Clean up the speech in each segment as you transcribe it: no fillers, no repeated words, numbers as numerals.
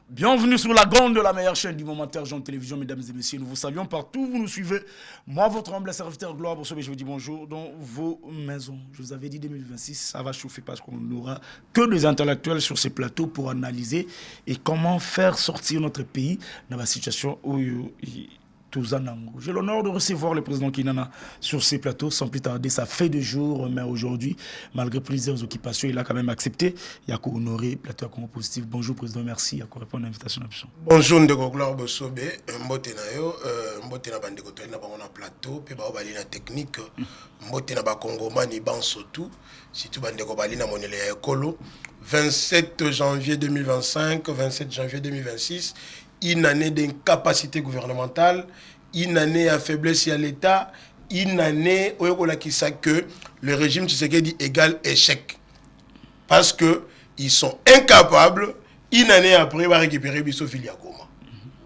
Bienvenue sur la grande de la meilleure chaîne du momentaire Jean Télévision, mesdames et messieurs. Nous vous saluons partout où vous nous suivez. Moi, votre humble serviteur Gloire Bosso, je vous dis bonjour dans vos maisons. Je vous avais dit 2026, ça va chauffer parce qu'on n'aura que des intellectuels sur ces plateaux pour analyser et comment faire sortir notre pays dans la situation où j'ai l'honneur de recevoir le président Kinana sur ces plateaux sans plus tarder. Ça fait 2 jours, mais aujourd'hui, malgré plusieurs occupations, il a quand même accepté. Il a honoré plateau à Congo Positif. Bonjour président, merci. Il a répondu à l'invitation. Bonjour Ndeko Gloire Bosobe, mbote na yo, mbote na bandeko to na bango na plateau, pe ba bali na technique, mbote na ba Congomani ban surtout, surtout bandeko bali na monele ya ekolo. 27 janvier 2025, 27 janvier 2026. Une année d'incapacité gouvernementale, une année à faiblesse à l'État, une année où il y a que le régime Tshisekedi égale échec. Parce qu'ils sont incapables, une année après, de récupérer Bisso Filiagoma.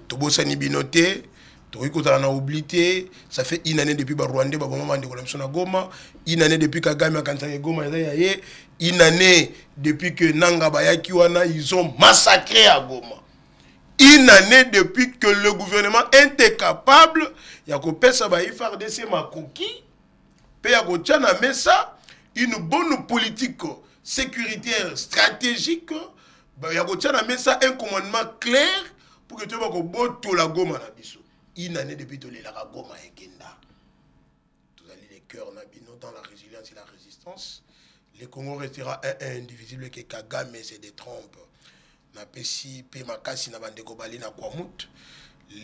Tobo Sani Binoté, Toriko Tarana oublié, ça fait une année depuis Rwanda, Goma, une année depuis Kagame a Kansangé Goma, une année depuis que Nanga Bayakiwana, ils ont massacré à Goma. Une année depuis que le gouvernement est incapable, il y a une bonne politique sécuritaire stratégique, il y a un commandement clair pour que tu aies la goma. Une année depuis que tu la goma et Kenda. Tous les cœurs dans la résilience et la résistance. Le Congo restera indivisible que Kagame, c'est des trompes.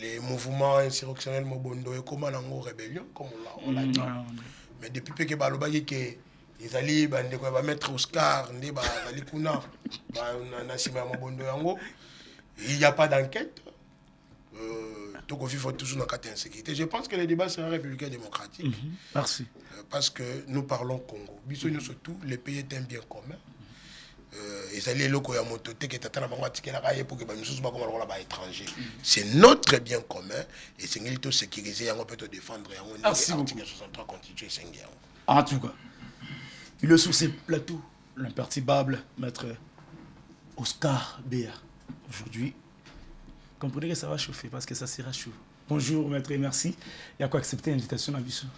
Les mouvements insurrectionnels Mobondo et comme en rébellion, comme on l'a dit. Mais depuis que Baloba dit que les alliés va mettre Oscar, il n'y a pas d'enquête. Donc on vit toujours dans la insécurité. Je pense que le débat sera républicain démocratique. Merci. Parce que nous parlons Congo. Surtout, le pays est un bien commun. C'est notre bien commun et c'est nous sécuriser on peut te défendre en tout cas il est sur ces plateaux l'imperturbable maître Oscar Béa. Aujourd'hui comprenez que ça va chauffer parce que ça sera chaud. Bonjour maître et merci. Il y a quoi accepter l'invitation à Bissou.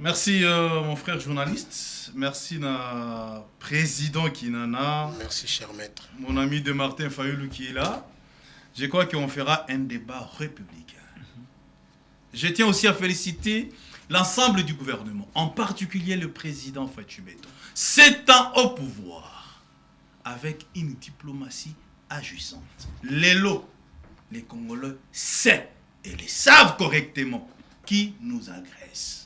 Merci mon frère journaliste, merci na président Kinana. Merci cher maître. Mon ami de Martin Fayoulou qui est là. Je crois qu'on fera un débat républicain. Je tiens aussi à féliciter l'ensemble du gouvernement, en particulier le président Fatou Beton. 7 ans au pouvoir, avec une diplomatie agissante. Les Congolais savent et les savent correctement qui nous agresse.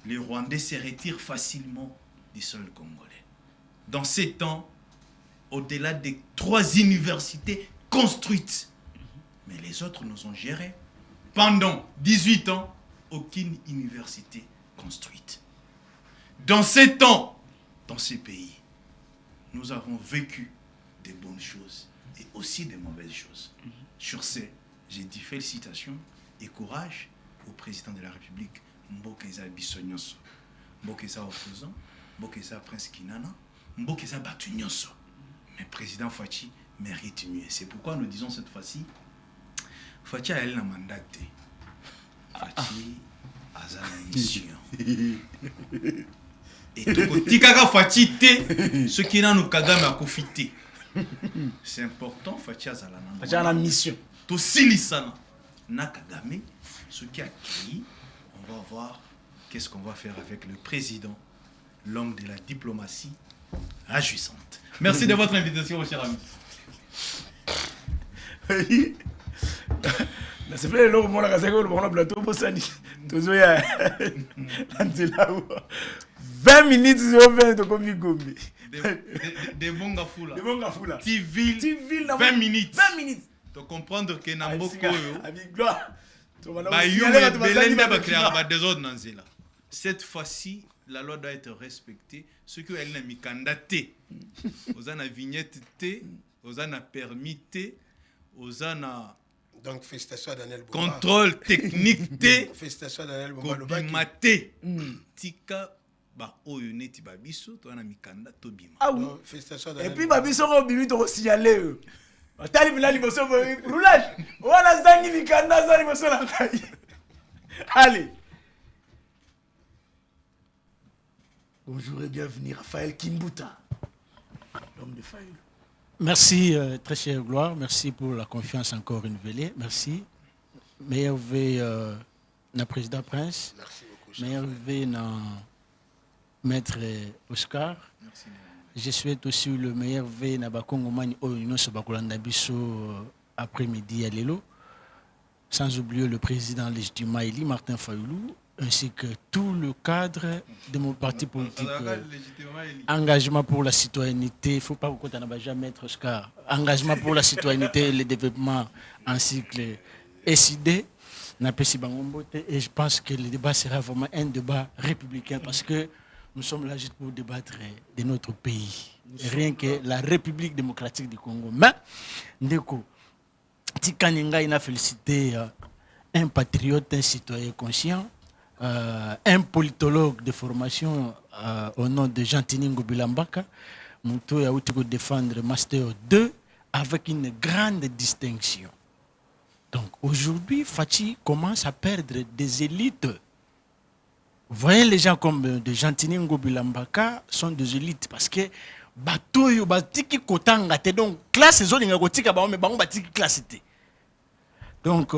Les Rwandais se retirent facilement du sol congolais. Dans ces temps, au-delà des 3 universités construites, mais les autres nous ont gérés. Pendant 18 ans, aucune université construite. Dans ces temps, dans ces pays, nous avons vécu des bonnes choses et aussi des mauvaises choses. Sur ce, j'ai dit félicitations et courage au président de la République, Mbokeza Bissonyoso, Mbokeza opposant, Mbokeza Prince Kinana, Mbokeza Batunyoso. Mais président Fachi mérite mieux. C'est pourquoi nous disons cette fois-ci, Fachi a elle un mandat. Fachi a une mission. Et tout côté Kaka Fachi te, ce qui n'a nous Kagame a profité. C'est important, Fachi a la mission. Tout silisana na Kagame, ce qui a accueilli. On va voir qu'est-ce qu'on va faire avec le président, l'homme de la diplomatie agissante. Merci de votre invitation, mon cher ami. C'est vrai, là, on a plateau, 20 minutes, de bonga fula. De bonga fula. Tiville, 20 minutes. 20 minutes. Tu comprendre que Namboko, cette fois-ci, la loi doit être respectée. Ce qu'elle n'a mis candidaté, aux ana vignette T, aux ana permis T, aux ana donc félicitations à Daniel Bouma. Contrôle technique T, félicitations à Daniel Bouma. Maté, tika ba oyoneti babiso, to ana mi candidat to bima. Ah oui. Félicitations à et puis babiso ko bimi to signaler. Tali Bilali Bosso, roulage. On a Zangi Nikanda, Zali Bosso. Allez. Bonjour et bienvenue, Raphaël Kimbuta, l'homme de Fayoulou. Merci, très chère Gloire. Merci pour la confiance encore renouvelée. Merci. Meilleur vœu, na président Prince. Merci beaucoup. Meilleur vœu, na maître Oscar. Merci. Je souhaite aussi le meilleur vœu na Bakongomani Oyuno Sobakolanda Biso après-midi à Lelo. Sans oublier le président légitimement élu, Martin Fayoulou, ainsi que tout le cadre de mon parti politique. Engagement pour la citoyenneté, il ne faut pas vous compter à jamais être Oscar. Engagement pour la citoyenneté et le développement en cycle SID. Et je pense que le débat sera vraiment un débat républicain parce que nous sommes là juste pour débattre de notre pays. Rien que la République démocratique du Congo. Mais, Ndeko, Tikaninga, il a félicité un patriote, un citoyen conscient, un politologue de formation au nom de Jean-Tiningo Bilambaka, Moutou a oublié défendre Master 2 avec une grande distinction. Donc aujourd'hui, Fachi commence à perdre des élites. Vous voyez, les gens comme de Jean-Tiningo Bilambaka sont des élites parce que Batoyo batiki kotanga te donc classe zone ngakotika ba mais bango batiki classe te. Donc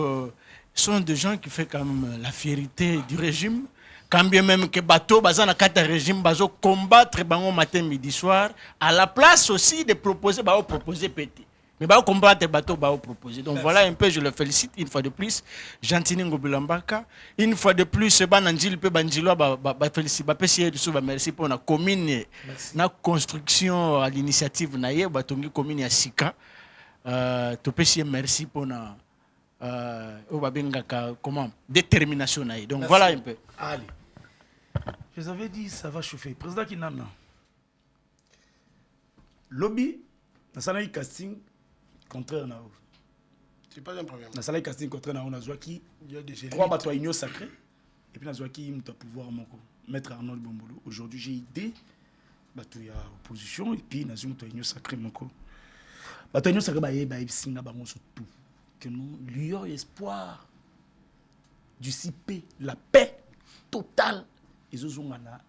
sont des gens qui font quand même la fierté du régime quand bien même que bateau bazana kata régime bazo combattre bango matin midi soir à la place aussi de proposer pété. Mais bah combattre bateau bah proposer. Donc voilà un peu, je le félicite une fois de plus Jean-Tiningo Bilambaka. Une fois de plus Bananjil pe Banjilo bah félicite bah merci pour la commune na construction à l'initiative naie bah tongi commune ya Sika. To merci pour na comment détermination naie. Donc merci. Voilà un peu. Allez. Je vous avais dit ça va chauffer. Président Kinana. Lobby na sana casting contraire na. C'est pas un problème. Na sala casting contraire na on a Zouaki. Il y a des trois bateaux union sacré et puis na Zouaki il pouvoir moko mettre Arnold Bombolo. Aujourd'hui j'ai idée bateau ya opposition et puis na Zouaki union sacré moko. Bateau union sacré ba singa bango surtout que nous lueur espoir du CP la paix totale ils ont na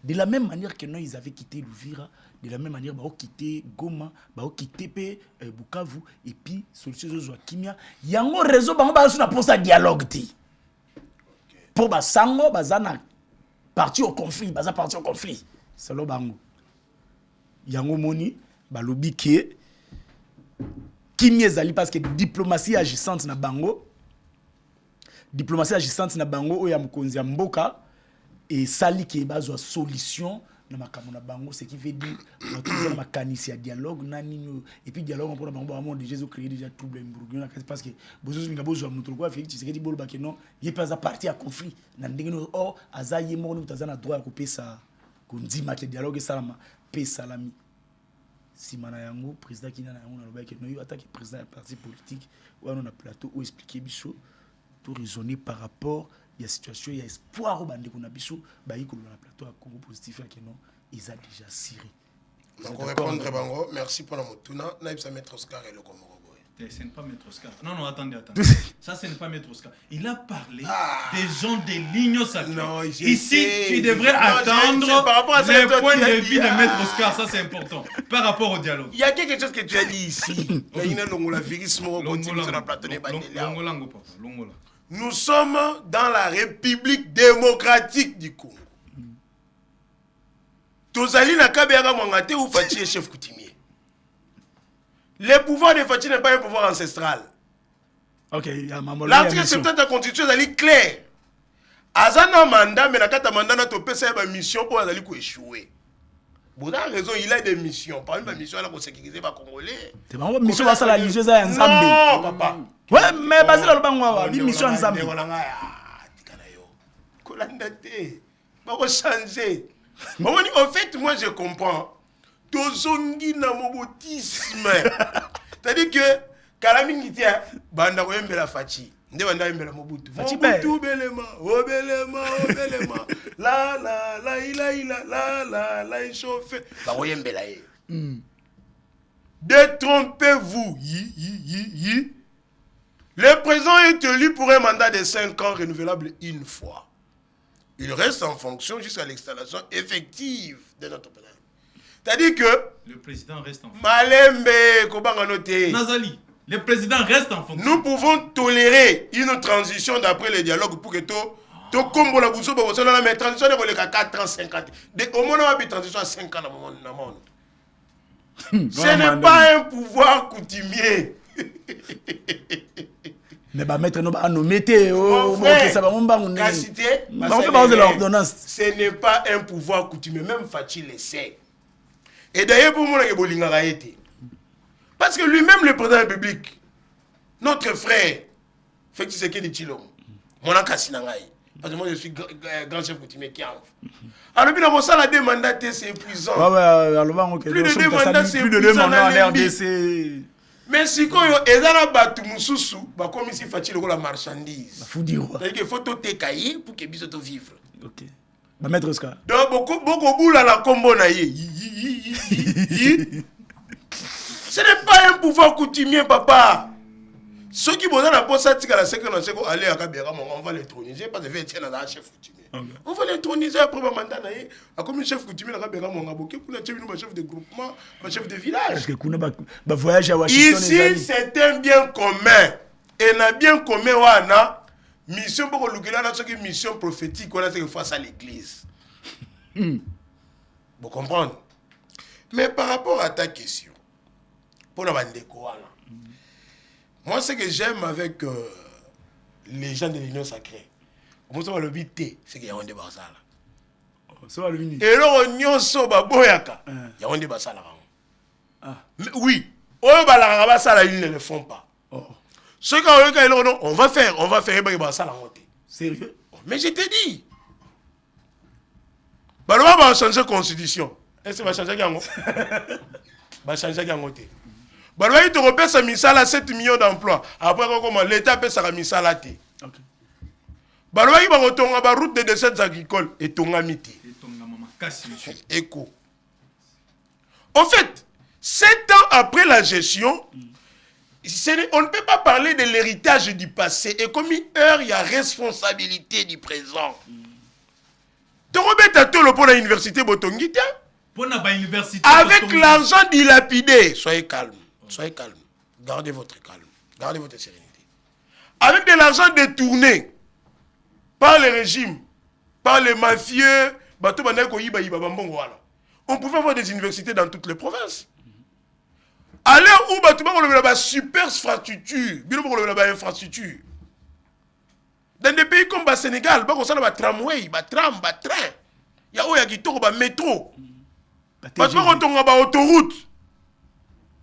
de la même manière que nous ils avaient quitté Louvira, de la même manière ils ont quitté Goma, ils ont quitté Bukavu et puis solution zo Kimia il y a un réseau bango ba na pour ça dialogue ti pour ba sango bazana parti au conflit c'est lo bango yango moni ba lobi ke Kimia ezali parce que diplomatie agissante na bango oya mukonzi ya mboka et sali qui est base de solution na makambo na bango, ce qui veut dire on a makanisi ya dialogue nani et puis dialogue on peut vraiment déjà créer déjà trouble en parce que bozo nga bozo mutu quoi fait ce qui dit bolo ba que non il est pas à partir à conflit na ndenge oh azaye mo ni tazana droit ya kopesa kondima que dialogue salama pe salami si mana yango président Kinana yango na loba que no yo attaque président du parti politique ou on a plateau ou expliquer biso tout raisonner par rapport il y a situation, il y a espoir au bande qu'on a biso, bah il na plateau à Congo positif là que non, ils a déjà ciré. Donc on répondre bango, merci pour la motuna, naïb ça mettre Oscar et le Comoro boy. Ce n'est pas mettre Oscar. Non, attendez. Ça, ce n'est pas mettre Oscar. Il a parlé des gens des lignes sacrées. Non, ici, tu devrais attendre le point de vue de mettre Oscar. Ça, c'est important. Par rapport au dialogue. Il y a quelque chose que tu as dit ici. Nous sommes dans la République démocratique du Congo. Tozali na kabeyaka mwangate ou Fachi est chef coutumier. Le pouvoir de Fachi n'est pas un pouvoir ancestral. Ok, l'article 70 de la Constitution est clair. Azana mandat, mais nakata mandat na topé ça une mission pour azali ko échouer. Bon, a raison, il a des missions. Par exemple, la mission là pour sécuriser les Congolais. C'est pas une mission ça la religieuse à Nzambe. Non, papa. Ouais, mais basé là le bangwa, une mission à Nzambe. Kolandate. Ba ko changer. En fait, moi je comprends. Tozongi na mobotisme. C'est-à-dire que Kalamingi tia banda ko yembela Fachi. Nde banda yembela Mobutu. Mobutu belema, obelema. La il chauffe. Ba ko yembela ye. Détrompez-vous. Le président est élu pour un mandat de 5 ans renouvelable une fois. Il reste en fonction jusqu'à l'installation effective de notre président. C'est-à-dire que Le président reste en fonction. Malembe, Kobanga noté. Nazali, le président reste en fonction. Nous pouvons tolérer une transition d'après le dialogue pour que tout combo la bousso mais transition de 4 ans 50. Au moins on a une transition à 5 ans dans le monde. Ce n'est pas un pouvoir coutumier. Mais bah mettre nos nommés Mon frère, l'ordonnance. ce n'est pas un pouvoir coutumier, même Fachi le sait. Et d'ailleurs pour moi que été. Parce que lui-même le président de la République, notre frère, Félix Tshisekedi Tshilombo, mon Kassinangaï, parce que moi je suis grand chef coutumier qui a. Alors puis ça la demande c'est épuisant. Plus de 2 mandats c'est épuisant en RDC. Mais si quand ils ont battu Moussousou, bah comme ici Fachi la marchandise. C'est-à-dire qu'il faut tout écailler pour que puisse vivre. Ok. Bah mettre ce cas. Donc beaucoup boula la combo na ye. Ce n'est pas un pouvoir coutumier, papa. Ceux qui vont dans la poste, c'est aller à Kabera, on va l'étroniser parce que je vais être un chef coutumier. On va l'étroniser après le mandat. Comme un chef coutumier, on va un chef de groupement, un chef de village. Ici, c'est un bien commun. Et un bien commun, on a mission pour le mission prophétique, c'est face à l'église. Vous comprenez? Mais par rapport à ta question, pour la bande moi, ce que j'aime avec les gens de l'Union sacrée, comment ça va le vite, c'est qu'il y a un débat ça là. Et là, on soba boyaka, il y a un débat ça là. Oui, ils ne le font pas. Ceux qui ont dit, on va faire un débat ça là. Sérieux? Mais je t'ai dit. On va changer la constitution. Est-ce que va changer la constitution? Va changer la constitution. Il te repère sa misala 7 millions d'emplois. Après, comment l'État paie sa misala. Ok. Il va retourner à la route des décès agricoles et ton amitié. Écho. En fait, 7 ans après la gestion, on ne peut pas parler de l'héritage du passé. Et comme il y a responsabilité du présent. Tu remets tout le pour l'université Botongita. Avec l'argent dilapidé. Soyez calme. Soyez calme. Gardez votre calme. Gardez votre sérénité. Avec de l'argent détourné par le régime, par les mafieux, on pouvait avoir des universités dans toutes les provinces. À l'heure où on a une super infrastructure, dans des pays comme le Sénégal, on a un tramway, un tram, un train. Il y a un métro. On a une autoroute.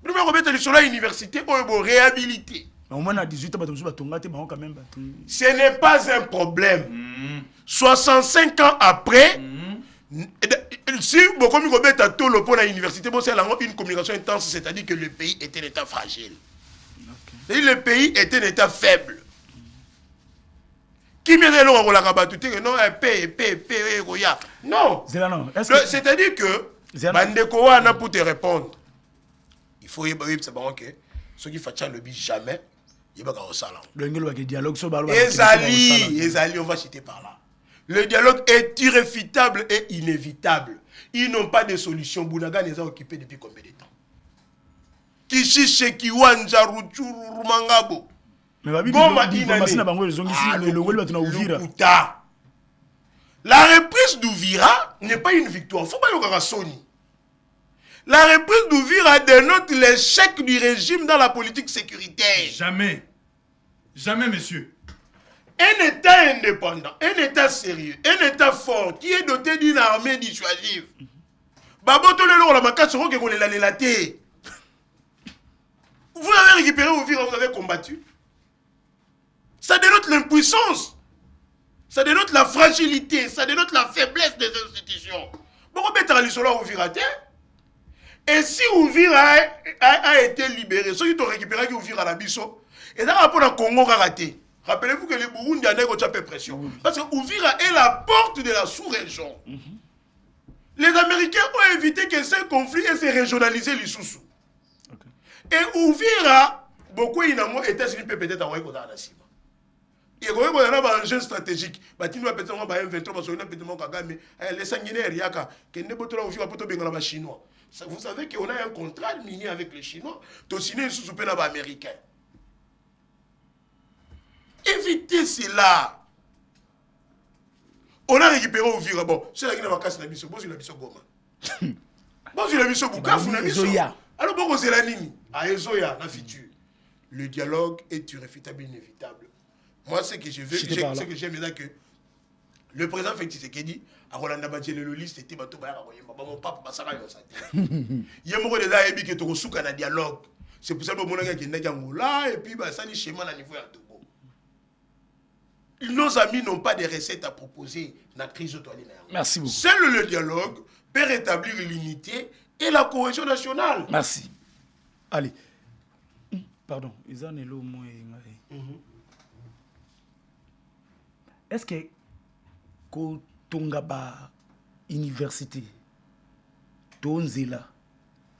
Nous avons une université pour réhabiliter. Au moins à 18 ans, quand même. Ce n'est pas un problème. 65 ans après, si beaucoup de tout le pour l'université, c'est une communication intense, c'est-à-dire que le pays était un état fragile. Le pays était un état faible. Qui vient de l'eau à la rabattu non, non. C'est-à-dire que Bandeko Wana pour te répondre. Il faut y avoir que ceux qui font le but jamais, il va au salon. Le dialogue sur Ezali, on va citer par là. Le dialogue est irréfutable et inévitable. Ils n'ont pas de solution. Bounaga les a occupés depuis combien de temps? Kishishe Kiwanja Ruchuru Mangabo. Goma la reprise d'Ouvira n'est pas une victoire. Il ne faut pas y avoir Sony. La reprise d'Ouvira dénote l'échec du régime dans la politique sécuritaire. Jamais. Jamais, monsieur. Un État indépendant, un État sérieux, un État fort qui est doté d'une armée dissuasive. Vous avez récupéré Ouvira, vous avez combattu. Ça dénote l'impuissance. Ça dénote la fragilité. Ça dénote la faiblesse des institutions. Et si Ouvira a été libéré, ceux qui t'ont récupéré Ouvira à la Bisso, et ça rapport à Congo raté. Rappelez-vous que les Burundi a fait pression. Parce que Ouvira est la porte de la sous-région. Les Américains ont évité que ce conflit et se régionaliser les sous-sous. Et ouvrir beaucoup inamo États-Unis peut-être envoyer comme ça la cima. Et quand on a un jeu stratégique, bâtiment va peut-être envoyer un 23 parce qu'on a peut-être mon Kagame, les sanguinaires Yaka, qui n'est pas trop ouvert pour tout bien les Chinois. Vous savez qu'on a un contrat minier avec les Chinois, to signer une sous-soupé là-bas américain. Évitez cela. On a récupéré au Vira. Bon, c'est là qu'il n'a pas cassé la mission. Bon, il a mis Goma. Bon, il a mis Bukavu, il a mis alors, bon, c'est la ligne. À Ezoya, la future. Le dialogue est irréfutable, inévitable. Moi, ce que je veux, ce que j'aime, c'est que le président Félix Tshisekedi, à Rolanda Badjele, le liste était bateau, mon papa, Basara, il y a beaucoup de gens qui ont reçu un dialogue. C'est pour ça que mon gars qui est là, et puis, ça, il schéma à niveau de Togo. Nos amis n'ont pas de recettes à proposer dans la crise autoalienne. Merci beaucoup. Seul le dialogue peut rétablir l'unité et la cohésion nationale. Merci. Allez. Pardon. Est-ce que quand Tongaba Université, Tonzela,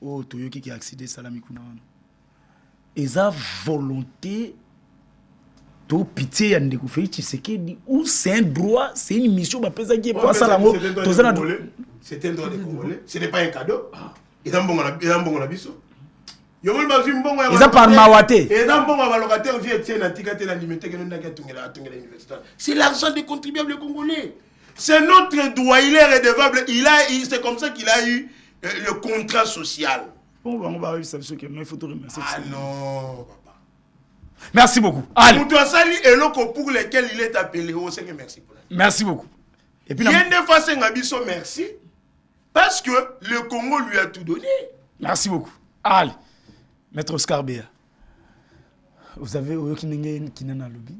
ou Toyoki qui a accédé à Salamikuna, eza volonté de pitié à Ndekoufe Tshisekedi ou c'est un droit, c'est une mission qui est pour Salamo. C'est un droit des Congolais. Ce n'est pas un cadeau. Ils ont bon biso. Ils ont pas mawate. Ils ont bon locataire via tiena tikate la limité que nous n'avons pas l'université. C'est l'argent des contribuables congolais. C'est notre droit, il est redevable. C'est comme ça qu'il a eu le contrat social. Bon, on va réussir ce qu'il faut te remercier. Ah non, papa. Merci beaucoup. Allez. Pour lesquels il est appelé. Merci. Merci beaucoup. Et puis, il y a une fois, c'est merci. Parce que le Congo lui a tout donné. Merci beaucoup. Allez. Maître Oscar Béa. Vous avez Kinana Lobby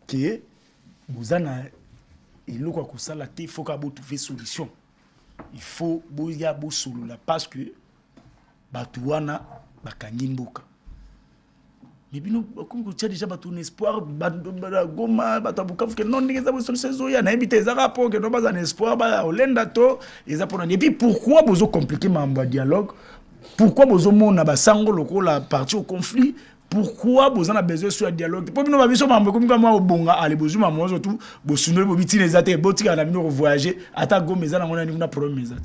qui est vous avez il faut trouver solution. Il faut qu'il y ait solution parce que Batouana Bakanyimboka. Mais bien, comme tu as déjà un espoir, Goma, Batabuka, que non, il y a une solution. Il y a un rapport que nous avons un espoir, et puis pourquoi vous compliquez le dialogue? Pourquoi vous avez la partie au conflit? Pourquoi vous avez besoin de ce dialogue? Pour nous, nous avons comme moi au Bonga, allez, vous avez besoin de tout, vous avez besoin de tout, vous avez besoin de voyager, attaque go meza na mona ni na problème meza.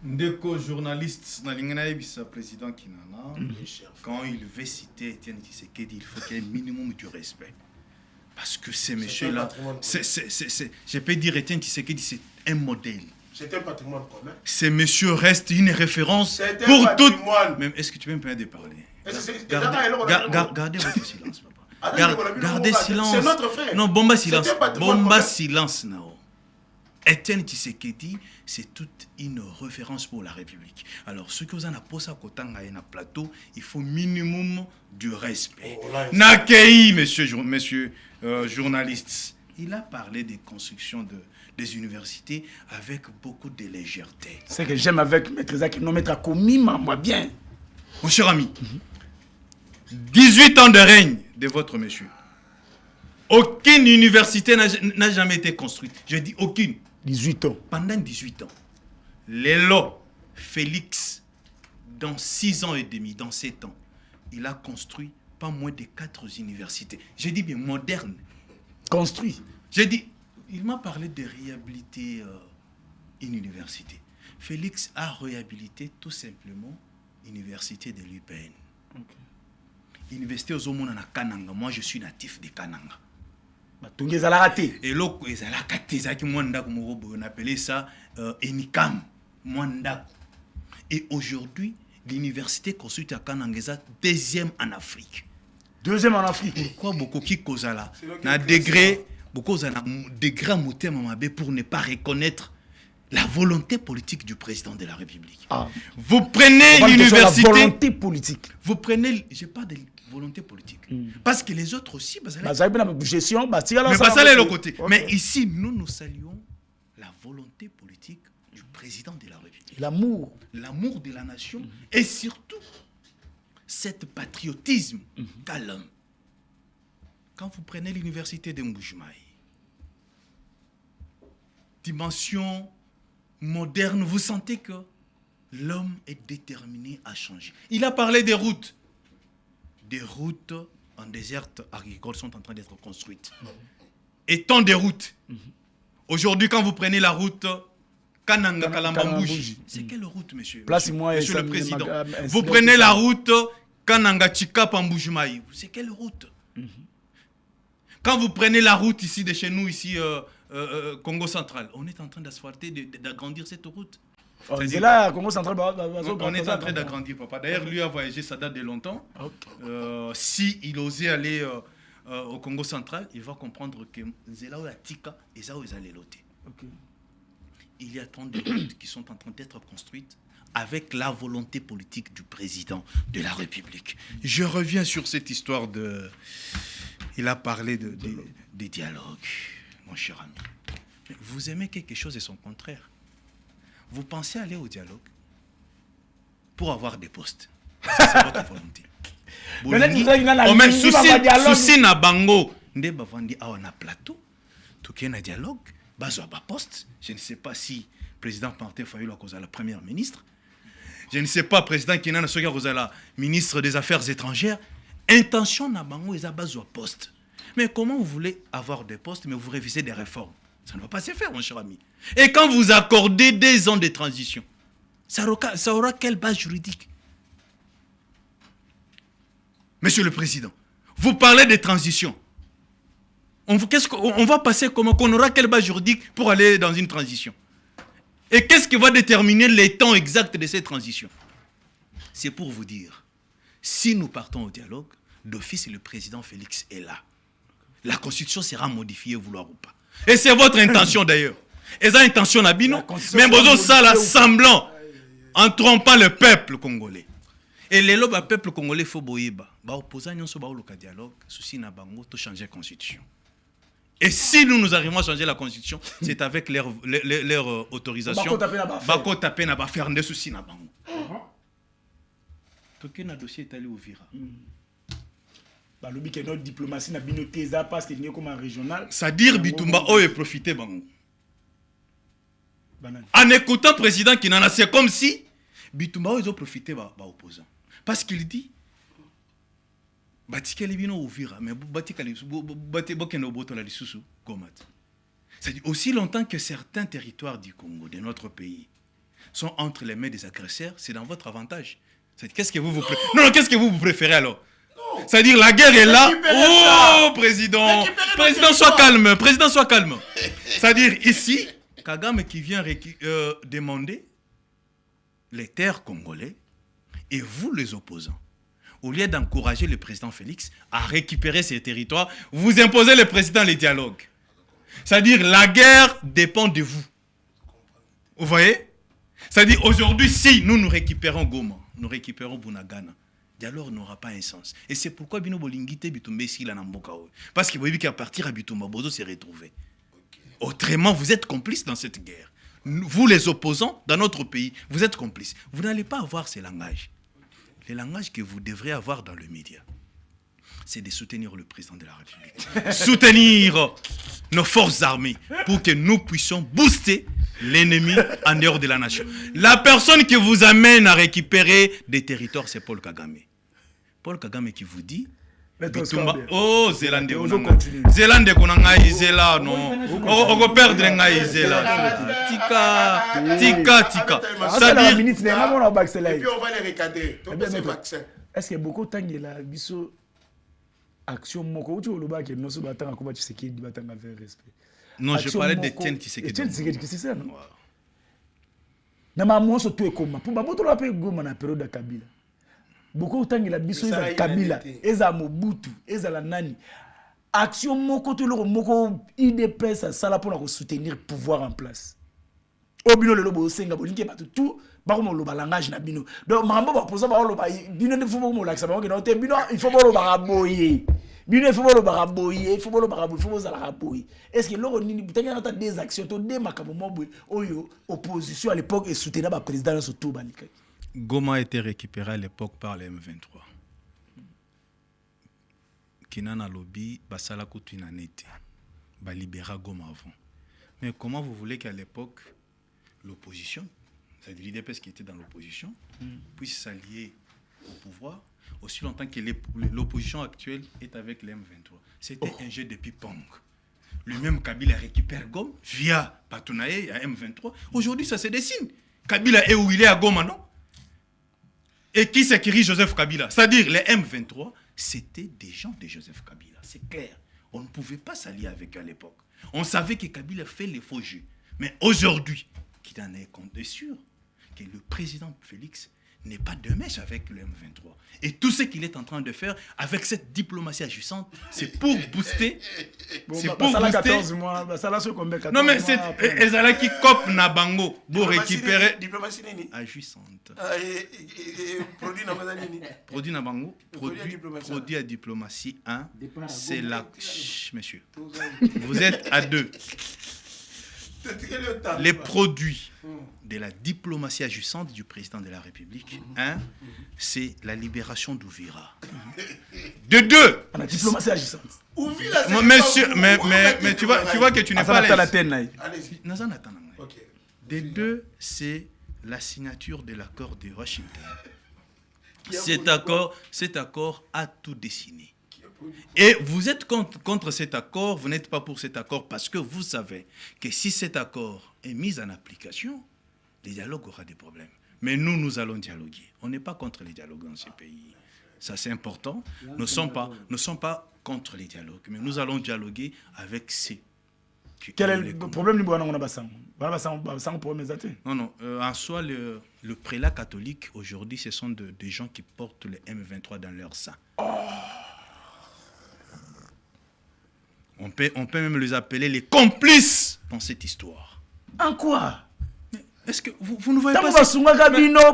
Ndeko journaliste na lingana yebisa président Kinana, quand il veut citer Étienne Tshisekedi, il faut qu'il y ait un minimum de respect. Parce que ces messieurs-là, je peux dire Étienne Tshisekedi, c'est un modèle. C'est un patrimoine commun. Ces messieurs restent une référence pour tout. Même, est-ce que tu peux me permettre de parler? Gardez votre silence, papa. Gardez silence. C'est notre frère. Non, bomba silence. Bomba silence, Nao. Étienne Tshisekedi, c'est toute une référence pour la République. Alors, ceux qui vous en posé à côté de plateau, il faut minimum du respect. Nakei, monsieur journalistes, il a parlé des constructions des universités avec beaucoup de légèreté. C'est que j'aime avec Maître Zaki, non Maître Akomi, moi bien. Mon cher ami, 18 ans de règne de votre monsieur. Aucune université n'a jamais été construite. Je dis aucune. 18 ans. Pendant 18 ans. Lélo, Félix, dans 6 ans et demi, dans 7 ans, il a construit pas moins de 4 universités. J'ai dit bien modernes. Construit. J'ai dit, il m'a parlé de réhabiliter une université. Félix a réhabilité tout simplement l'université de l'UPN. Okay. Université aux Omona na Kananga. Moi, je suis natif de Kananga. Et là, on appelait ça Enikam, Mwanda. Et aujourd'hui, l'université construite à Kananga est deuxième en Afrique. Deuxième en Afrique. Pourquoi beaucoup qui cause là? Na degré, beaucoup na degré pour ne pas reconnaître la volonté politique du président de la République. Ah. Vous prenez l'université. La volonté politique. Vous prenez, je parle de volonté politique. Parce que les autres aussi, gestion, le côté. Okay. Mais ici, nous saluons la volonté politique du président de la République. L'amour. L'amour de la nation et surtout cet patriotisme calme. Quand vous prenez l'université de Mbujimaï, dimension moderne, vous sentez que L'homme est déterminé à changer. Il a parlé des routes. Des routes en désert agricole sont en train d'être construites. Et tant de routes. Aujourd'hui, quand vous prenez la route Kananga Kalambambouji, c'est quelle route, monsieur le Président? Vous prenez la route Kananga Chika Pamboujimaï, c'est quelle route? Quand vous prenez la route ici de chez nous, ici, Congo central, on est en train d'asphalter, d'agrandir cette route. C'est là, Congo central, on est en train d'agrandir, papa. D'ailleurs, lui a voyagé, ça date de longtemps. Si il osait aller au Congo central, il va comprendre que c'est là où la Tika et là où ils allaient loter. Il y a tant de routes qui sont en train d'être construites avec la volonté politique du président de la République. Je reviens sur cette histoire de... Il a parlé des dialogues, mon cher ami. Vous aimez quelque chose et son contraire. Vous pensez aller au dialogue pour avoir des postes. C'est votre volonté. Au même souci na bango. Nde bavandi awa na plateau. Tout qui est na dialogue. Bazo ba poste. Je ne sais pas si président Martin Fayulu a la première ministre. Je ne sais pas président Kinana Soga la ministre des Affaires étrangères. Intention na bango est à bazo poste. Mais comment vous voulez avoir des postes mais vous révisez des réformes? Ça ne va pas se faire, mon cher ami. Et quand vous accordez des ans de transition, ça aura quelle base juridique? Monsieur le Président, vous parlez de transition. On va passer comment? Qu'on aura quelle base juridique pour aller dans une transition? Et qu'est-ce qui va déterminer les temps exacts de cette transition? C'est pour vous dire, si nous partons au dialogue, d'office le président Félix est là. La constitution sera modifiée, vouloir ou pas. Et c'est votre intention d'ailleurs. Et ça intention à Bino, mais vous ça la semblant en trompant le peuple congolais. Et les lobes à peuple congolais faut boyeba. Ba opposants nous sommes au dialogue, souci na bango to changer la constitution. Et si nous arrivons à changer la constitution, c'est avec leur autorisation. Bako tapé na ba faire des soucis na bango. Toké na dossier est allé au Vira. Le but que notre diplomatie n'a bino teza parce qu'il est comme un régional. C'est-à-dire Bitumba oh et profiter bango. En écoutant président Kinana, c'est comme si Bitumba oh ils ont profité ba opposant. Parce qu'il dit batikeli bino ouvira mais batikali bokeno boto la lisusu komat. C'est-à-dire aussi longtemps que certains territoires du Congo de notre pays sont entre les mains des agresseurs, c'est dans votre avantage. C'est-à-dire qu'est-ce que qu'est-ce que vous préférez alors? C'est-à-dire la guerre est là. Oh, président. Président, sois calme. Président, sois calme. C'est-à-dire ici, Kagame qui vient demander les terres congolais et vous, les opposants, au lieu d'encourager le président Félix à récupérer ces territoires, vous imposez le président les dialogues. C'est-à-dire la guerre dépend de vous. Vous voyez? C'est-à-dire aujourd'hui, si nous récupérons Goma, nous récupérons Bunagana, alors n'aura pas un sens. Et c'est pourquoi Bino Bolingite Bitumbe ici la Namboka. Parce qu'il veut qu'à partir à Bitumba, Bozo s'est retrouvé. Autrement, vous êtes complices dans cette guerre. Vous, les opposants, dans notre pays, vous êtes complices. Vous n'allez pas avoir ces langages. Les langages que vous devrez avoir dans le média, c'est de soutenir le président de la République. Soutenir nos forces armées pour que nous puissions booster l'ennemi en dehors de la nation. La personne qui vous amène à récupérer des territoires, c'est Paul Kagame. Paul Kagame qui vous dit Bitumba, oh Zélande Zélande konanga izela non on va perdre nga izela tika ça dit et puis on va les recadrer est-ce que beaucoup tangela biso action moko uti oloba ke noso batanga ko ba Tshisekedi batanga vers respect. Non, je parlais de Etienne Tshisekedi. C'est ça non. Na maman so to ekoma pour ba boto la pe goma na période ya Kabila. Beaucoup tangela biso eza Kabila, eza Mobutu, eza la nani. Action moko to loko moko IDPS sala pour la soutenir pouvoir en place. Obino le lobo senga bolinke ba tout ba ko lo langage na bino. Donc mambo ba posa ba lo ba bino ne faut pas mo laksa ba ko no te bino il faut ba lo ba boyer. Bino il faut ba lo ba boyer, il faut ba lo ba boyer, il faut za la boyer. Est-ce que loko nini butanya na des actions to des makabo mobo oyo opposition à l'époque et soutenir ba président sur tout balika. Goma a été récupéré à l'époque par les M23. Kinana lobby basala kutu inanete. Ba libéra Goma avant. Mais comment vous voulez qu'à l'époque l'opposition c'est-à-dire l'IDPS qui était dans l'opposition, puisse s'allier au pouvoir aussi longtemps que l'opposition actuelle est avec les M23. C'était un jeu de ping-pong. Lui-même, Kabila récupère Goma via Patounaye à M23. Aujourd'hui, ça se dessine. Kabila est où il est à Goma, non? Et qui c'est qui rit Joseph Kabila? C'est-à-dire les M23, c'était des gens de Joseph Kabila. C'est clair. On ne pouvait pas s'allier avec eux à l'époque. On savait que Kabila fait les faux jeux. Mais aujourd'hui, qui en est compte est sûr que le président Félix n'est pas de mèche avec le M23. Et tout ce qu'il est en train de faire avec cette diplomatie agissante, c'est pour booster. C'est pour booster. 14 mois, ça là sur combien? 14 non mais c'est Ezala qui copie na bango pour récupérer. Diplomatie nini? Agissante. Produit na bazali nini? Produit na bango. Produit à diplomatie 1. C'est la. Messieurs. Vous êtes à 2. Les produits de la diplomatie agissante du président de la République, c'est la libération d'Ouvira. De 2, la diplomatie agissante. Monsieur, mais tu vois que tu n'es pas à l'aise. De 2, c'est la signature de l'accord de Washington. Cet accord a tout dessiné. Et vous êtes contre cet accord, vous n'êtes pas pour cet accord parce que vous savez que si cet accord est mis en application, le dialogue aura des problèmes. Mais nous allons dialoguer. On n'est pas contre les dialogues dans ce pays. Ça, c'est important. Nous ne sommes pas contre les dialogues, mais nous allons dialoguer avec ces... Quel est le problème du Boana? Non. En soi, le prélat catholique, aujourd'hui, ce sont des gens qui portent le M23 dans leur sang. On peut même les appeler les complices dans cette histoire. En quoi? Est-ce que vous ne voyez pas ça?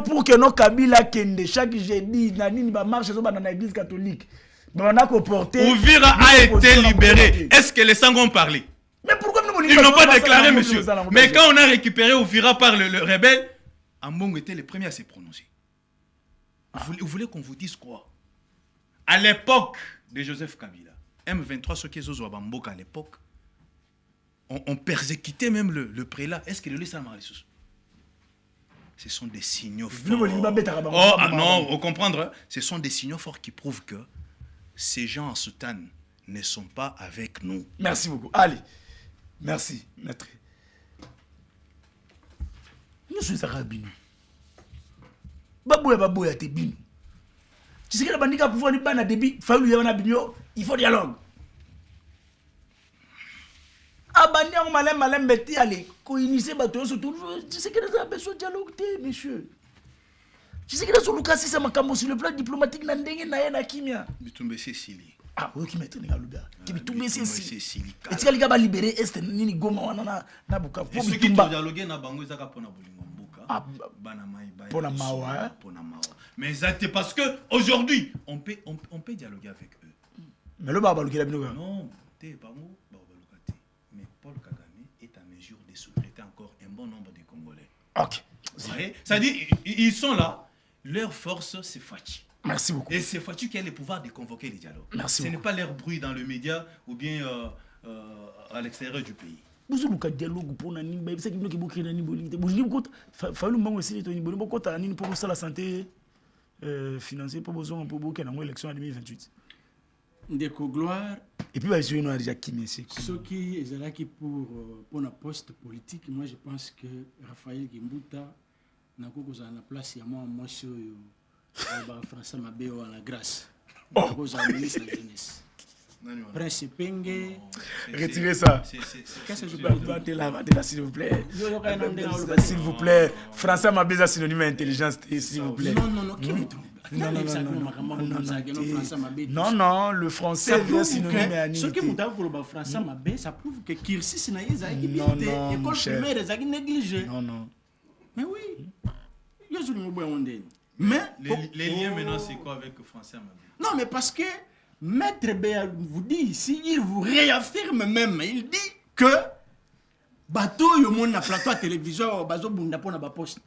Pour que nos Kabila kende chaque jeudi, Nanine va marcher dans l'église catholique. Ouvira a été libéré. Est-ce que les sangs ont parlé? Mais pourquoi ils n'ont pas déclaré, monsieur? Mais quand on a récupéré Ouvira par le rebelle, Ambongo était le premier à se prononcer. Vous voulez qu'on vous dise quoi? À l'époque de Joseph Kabila, M23, ceux qui sont à l'époque, on persécutait même le prélat. Est-ce que le laisse à Marissus? Ce sont des signaux forts. On comprendre. Ce sont des signaux forts qui prouvent que ces gens en soutane ne sont pas avec nous. Merci beaucoup. Allez. Merci, maître. Nous sommes arabes. Babouya te bino. Tu sais que la bandika pouvoir ni bana débit, il faut dialogue. Abania on malem beti aller co-initier bateau surtout. Tu sais que nous avons besoin de dialogue, monsieur. Tu sais que nous sommes cassés ça makambo sur le plan diplomatique na ndenge na ye na kimia. Bitumbe Cécilie. Ah oui qui mettent nga lubia. Qui bitumbe Cécilie. Et tu les gars ba libérer est nini Goma wana na Bukavu. Pour bitumba dialoguer na bango ezaka pona bolingo mbuka. Bana mai ba. Pona mawa. Mais c'est parce que aujourd'hui on peut dialoguer avec eux. Mais le baba luki la bino. Non, t'es pas moi, baba lukati. Mais Paul Kagame est à mesure de soutenir encore un bon nombre de Congolais. OK. C'est-à-dire ils sont là, leur force c'est Fachi. Merci beaucoup. Et c'est Fachi qui a le pouvoir de convoquer les dialogues. Merci. Ce n'est pas leur bruit dans le média ou bien à l'extérieur du pays. Vous avez dialogue pour la nimba, c'est qui bloque beaucoup de nimbolité. Vous avez beaucoup, fallu m'en essayer de nimboliter. Beaucoup de nimbo pour ça la santé financière pour besoin pour beaucoup dans l'élection en 2028. Ndeko gloire. Et puis il y a déjà qui merci. Ce qui est là qui pour un poste politique, moi je pense que Raphaël Gimbuta n'a qu'au la place il y a moi sur François Mabéo à la grâce. Cause à ministre de la jeunesse. Prince Penge. Retirez ça. Qu'est-ce que je peux là, s'il vous plaît. S'il vous plaît. François Mabéo synonyme intelligence, s'il vous plaît. Non, qui me trompe? Non, le français est synonyme à ce que vous avez pour le français Mabé, ça prouve que Kirsis n'a pas été école primaire est négligée. Non. Mais oui. Mais les liens maintenant c'est quoi avec le français Mabé? Non, mais parce que Maître Béa vous dit ici, il vous réaffirme même, il dit que bateau yo mon na plateau à télévision bazo bunda pona ba poste.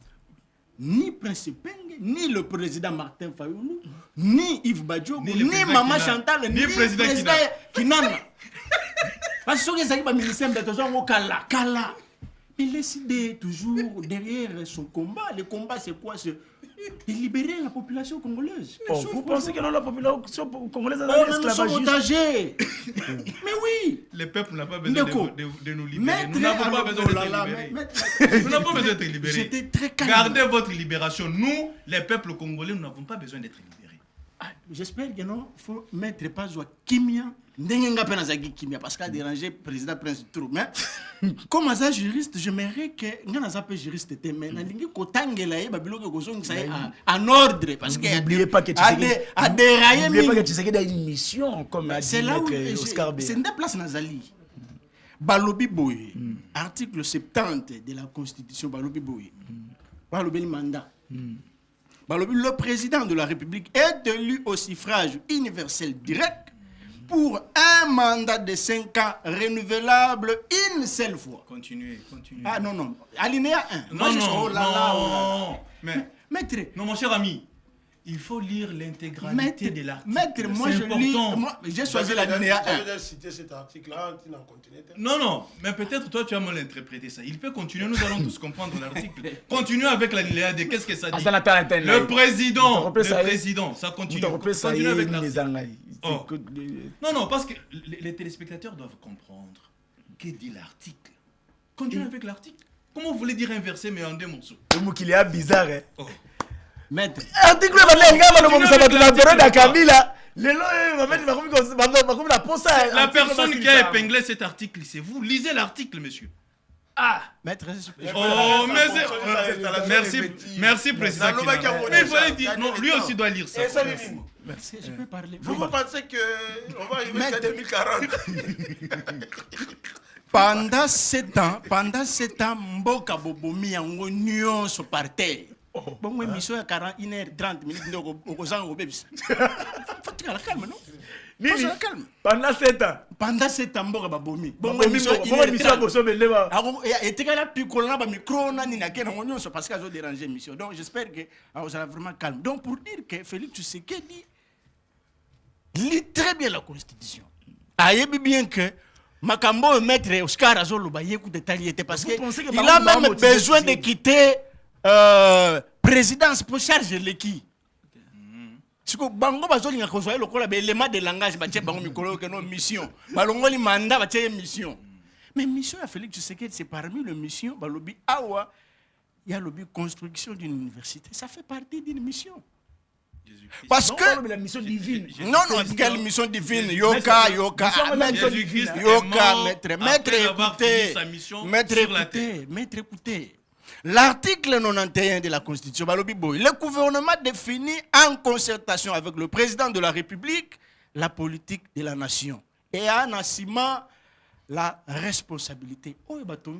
Ni Prince Penge, ni le président Martin Fayoulou, ni Yves Badjo, ni Maman Chantal, ni le président Kinana. Parce que ça y va ministère de toujours au kala. Mais laissez toujours derrière son combat. Le combat, c'est quoi? C'est libérer la population congolaise. Oh, vous pensez que la population congolaise est esclavagiste? Mais oui. Le peuple n'a pas besoin de nous libérer. Nous n'avons pas besoin d'être libérés. Nous n'avons pas besoin d'être libérés. J'étais très calme. Gardez votre libération. Nous, les peuples congolais, nous n'avons pas besoin d'être libérés. J'espère que non, il faut mettre pas de Kimia. Kimia parce qu'il a dérangé le président Prince trop. Mais comme un juriste, j'aimerais que nous juriste mais en ordre parce que n'oubliez pas que tu sais qu'il y a une mission comme c'est là où c'est une place Nazali. Balobi Boye, article 70 de la Constitution Balobi Boye. Balobi mandat. Le président de la République est élu au suffrage universel direct pour un mandat de 5 ans renouvelable une seule fois. Continuez. Ah non. Alinéa 1. Non. Maître. Non, mon cher ami. Il faut lire l'intégralité de l'article. Maître, moi je lis. J'ai choisi l'alinéa 1. J'ai cité cet article-là, tu n'en continues pas. Non, mais peut-être toi tu as mal interprété ça. Il peut continuer, nous allons tous comprendre l'article. Continuez avec l'alinéa 2. Qu'est-ce que ça dit? Le président, ça continue. Continuez avec l'article. Non, parce que les téléspectateurs doivent comprendre. Que dit l'article? Continuez avec l'article. Comment vous voulez dire inverser mais en 2 morceaux? Le mot qu'il est bizarre. Maître. Article la personne qui a épinglé cet article, c'est vous. Lisez l'article, monsieur. Ah, maître. Oh, merci, président. Mais il fallait dire, non, lui aussi doit lire ça. Merci, je peux parler. Vous pensez qu'on va arriver jusqu'à 2040? Pendant 7 ans, Mboka Bobomi yango nyonso par terre. Bon, émission à 41h30 minutes, on va au bébé. Faut que la calme, non? Faut la calme. Pendant 7 ans, Mboka Bobomi. Bon, émission et tu as pu coller le micro, parce qu'ils ont dérangé l'émission. Donc, j'espère que vous allez vraiment calme. Donc, pour dire que Félix Tshisekedi lit très bien la Constitution. Il bien que Makambo maître Oscar Azoloba écoute parce qu'il a même besoin de quitter présidence pour charger l'équipe. Si vous bango bazolinga kozwa lokola be élément de langage ba tie bango mikolo que non mission. Balongoli mandat ba tie mission. Mais mission à Félix Tshisekedi c'est parmi les missions balobi awa il y a le construction d'une université, ça fait partie d'une mission. Parce que la mission divine. Non, quelle mission divine? Yoka, maître, écoutez. L'article 91 de la Constitution, le gouvernement définit en concertation avec le président de la République la politique de la nation et en assumant la responsabilité.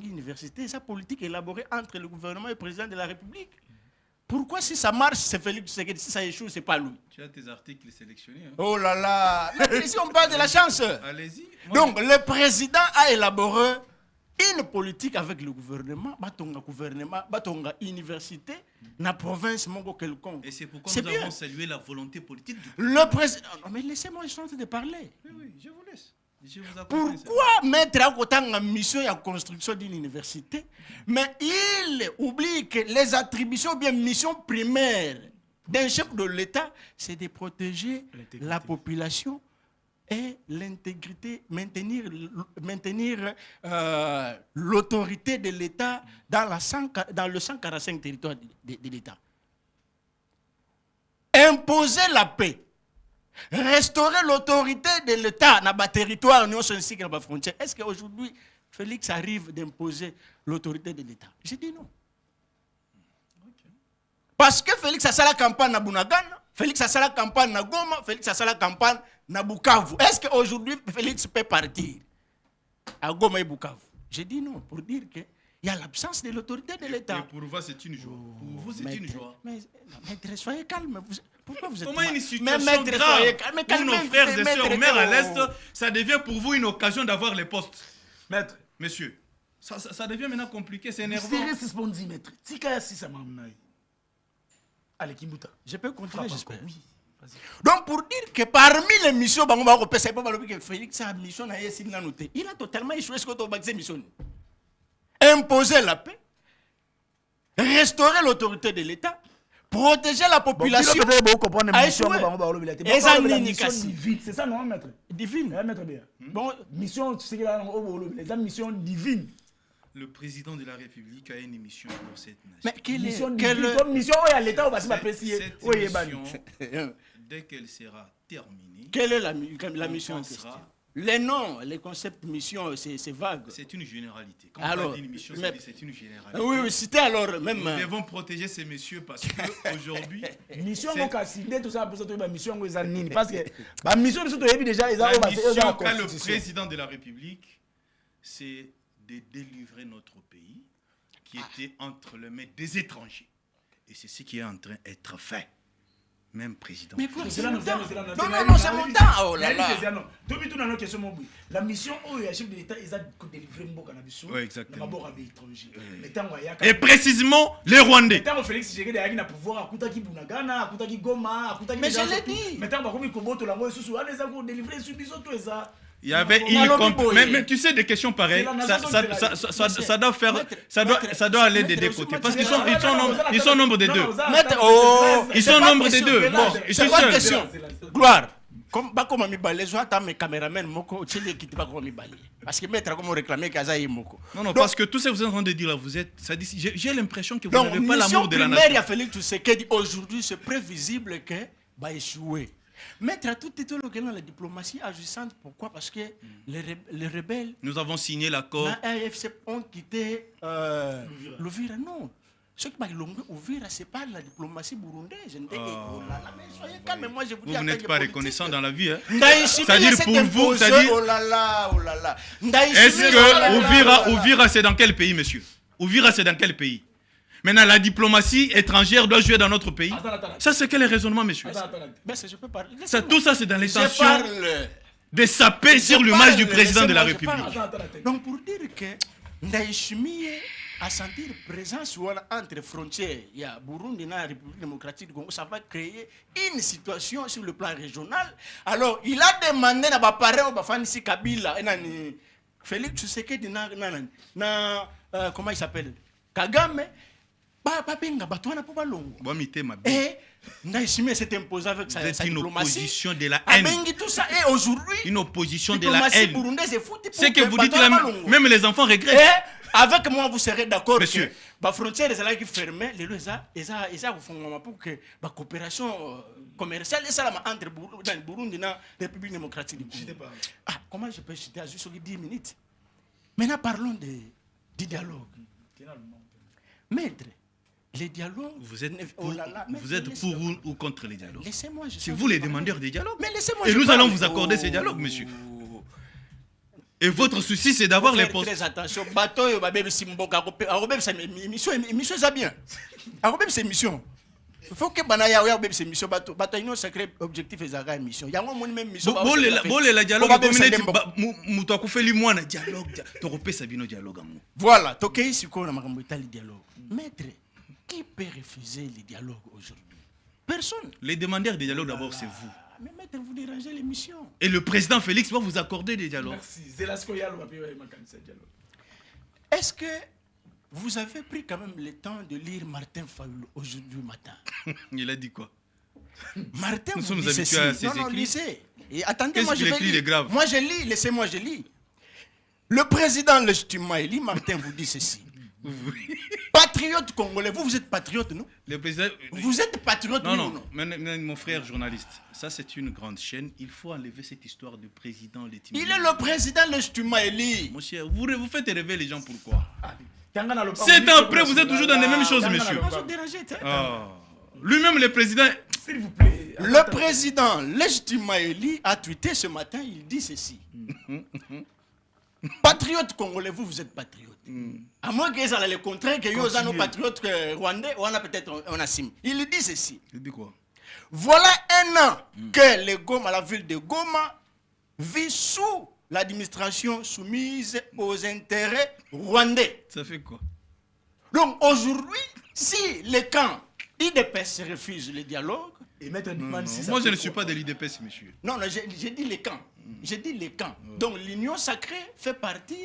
Université, sa politique élaborée entre le gouvernement et le président de la République. Pourquoi si ça marche, c'est Félix Tshisekedi, si ça échoue, c'est pas lui? Tu as tes articles sélectionnés. Hein? Oh là là! Mais ici, on parle de la chance. Allez-y. Donc, le président a élaboré une politique avec le gouvernement, batonga université, na province mongo quelconque. Et c'est pourquoi nous avons salué la volonté politique du le président. Non, mais laissez-moi, je suis en train de parler. Oui, je vous laisse. Pourquoi mettre à côté une mission et la construction d'une université, mais il oublie que les attributions, bien mission primaire d'un chef de l'État, c'est de protéger la population et l'intégrité, maintenir l'autorité de l'État dans le 145 territoires de l'État. Imposer la paix. Restaurer l'autorité de l'État dans le territoire, ainsi que dans la frontière. Est-ce qu'aujourd'hui, Félix arrive d'imposer l'autorité de l'État? J'ai dit non. Parce que Félix a fait la campagne à Bunagana, Félix a fait la campagne à Goma, Félix a fait la campagne à Bukavu. Est-ce qu'aujourd'hui, Félix peut partir à Goma et Bukavu? J'ai dit non, pour dire qu'il y a l'absence de l'autorité de l'État. Et pour vous, c'est une joie. Pour vous, c'est une joie. Mais soyez calme. Pourquoi vous êtes comment une situation grave pour nos frères et sœurs mères à l'Est, ça devient pour vous une occasion d'avoir les postes? Maître. Monsieur, ça devient maintenant compliqué, c'est énervant. C'est responsable, maître. Tika si ça m'a amené. Allez, Kimbuta. Je peux continuer, j'espère. Oui. Donc, pour dire que parmi les missions, Félix a mission, il a totalement échoué ce que tu as mission. imposer la paix, restaurer l'autorité de l'État, protéger la population. C'est ça, non, maître? Divine. Maître bien. Bon, mission, tu sais qu'il y a les mission divine. Le président de la République a une émission pour cette nation. Mais quelle Mission est divine. Comme mission, à l'État, on va se m'apprécier. Cette Oui, émission, dès qu'elle sera terminée, quelle est la mission en question? pensera- Les noms, les concepts mission, c'est vague. c'est une généralité. Quand Alors, on dit une mission, mais- c'est une généralité. Oui, oui, c'était alors même. Nous devons protéger ces messieurs parce qu'aujourd'hui, Mission, C'est- on va tout ça pour ça, mission, on va parce que la mission, nous déjà, ils la ont mission la qu'a le constitution. président de la République, c'est de délivrer notre pays qui était entre les mains des étrangers. Et c'est ce qui est en train d'être fait. Même président. Mais quoi, C'est c'est là, mon nous temps. c'est là, Non, non, non, c'est mon temps. Oh là là. La mission, le chef de l'État, ils ont délivré Mboka Nabiso. Oui, exactement. Et Et précisément les Rwandais. Maintenant, Félix Tshisekedi a un pouvoir à Koutaki Bunagana, à Koutaki Goma, à Koutaki. Mais je l'ai dit. Maintenant, on va Koboto, la moelle sous allez, ça va délivrer sur Biso, tout ça. Il y avait On a une lobby boy. mais tu sais des questions pareilles, C'est la nation ça doit faire ça doit aller des deux côtés parce qu'ils sont nombre de deux. Maître, oh, Ils c'est sont pas nombre de question. deux. Bon, je C'est suis pas seul. question. Gloire. Comme mi balé, je attends mes caméramans moko tcheli qui pas comme mi balé. Parce que maître comme réclamer kaza moko. Non, parce que tout ce que vous êtes en train de dire là, ça dit, j'ai l'impression que vous Donc, n'avez pas mission l'amour de la primaire, il y a nation. Félix Tshisekedi aujourd'hui, c'est prévisible que va échouer. Mettre à tout état la diplomatie agissante, pourquoi? Parce que les rebelles, Nous avons signé l'accord. la AFC ont quitté l'Ouvira. Non. Ce qui m'a Ouvira, c'est pas la diplomatie burundaise. Oh là là, mais soyez calme, moi je vous dis. Vous n'êtes pas reconnaissant dans la vie. Hein? C'est-à-dire pour vous, c'est-à-dire. Oh là là, oh là là. Est-ce que Ouvira c'est dans quel pays, monsieur? Ouvira c'est dans quel pays? Maintenant, la diplomatie étrangère doit jouer dans notre pays. Ça, c'est quel raisonnement, monsieur? Je peux parler. Tout ça, c'est dans Je l'intention parle. de saper sur l'image du président de la République. Donc, pour dire que Ndaïchimi a sentir présence entre frontières, il y a Burundi et la République démocratique du Congo, ça va créer une situation sur le plan régional. Alors, il a demandé à Baparé ou Bafanisi Kabila, Félix Tshisekedi, comment il s'appelle? Kagame. Et Ndaïchimi s'est imposé avec sa une diplomatie. opposition de la haine. Tout ça, et aujourd'hui, une opposition de la haine. C'est que vous dites là, même les enfants regrettent. Et avec moi, vous serez d'accord que la frontière est fermée, les gens font pour que la coopération commerciale est entre Burundi et la République démocratique du Congo. Ah, comment je peux citer à juste 10 minutes? Maintenant, parlons du dialogue. Maître, les dialogues. Vous êtes pour ou contre les dialogues? Laissez-moi. C'est vous les demandeurs des dialogues. Mais laissez-moi. Et nous allons vous accorder ces dialogues, monsieur. Et votre souci, c'est d'avoir les postes. Très attention. Bateau, c'est mission, ça bien. C'est mission. Il faut que Banaya ait une mission. Bateau, il y a un sacré objectif et une mission. Il y a un même mission. Bon, le dialogue, voilà, toqué ici qu'on a le dialogue. Maître, qui peut refuser le dialogue aujourd'hui? Personne. Les demandeurs des dialogues, d'abord, c'est vous. Mais maître, vous dérangez l'émission. Et le président Félix va vous accorder des dialogues. Merci. Est-ce que vous avez pris quand même le temps de lire Martin Fayulu aujourd'hui matin? Il a dit quoi? Martin, nous vous sommes dit habitués ceci. à ces écrits. Lisez. Et attendez, Qu'est-ce moi je qu'il vais écrit de lire. grave? Moi je lis, laissez-moi je lis. Le président légitimement élu, Martin vous dit ceci. Patriote congolais, vous êtes patriote, non? Le président... Vous êtes patriote, non? Mon frère journaliste, ça c'est une grande chaîne. Il faut enlever cette histoire de président légitimement. Il est le président légitimement élu. Mon cher, vous faites rêver les gens pourquoi? 7 ans après, vous êtes toujours dans les mêmes choses, monsieur. Lui-même, le président... S'il vous plaît. Le président légitimement élu a tweeté ce matin, il dit ceci. Patriote congolais, vous êtes patriote. À moins qu'ils aient le contraire, que nous avons nos patriotes rwandais, on a peut-être on a sim. Il dit ceci. Il dit quoi? Voilà un an que le Goma, la ville de Goma, vit sous l'administration soumise aux intérêts rwandais. Ça fait quoi? Donc aujourd'hui, si les camps IDPS refusent le dialogue... Moi, je ne suis pas de l'IDPS, monsieur. Non, j'ai dit les camps. J'ai dit les camps. Donc l'union sacrée fait partir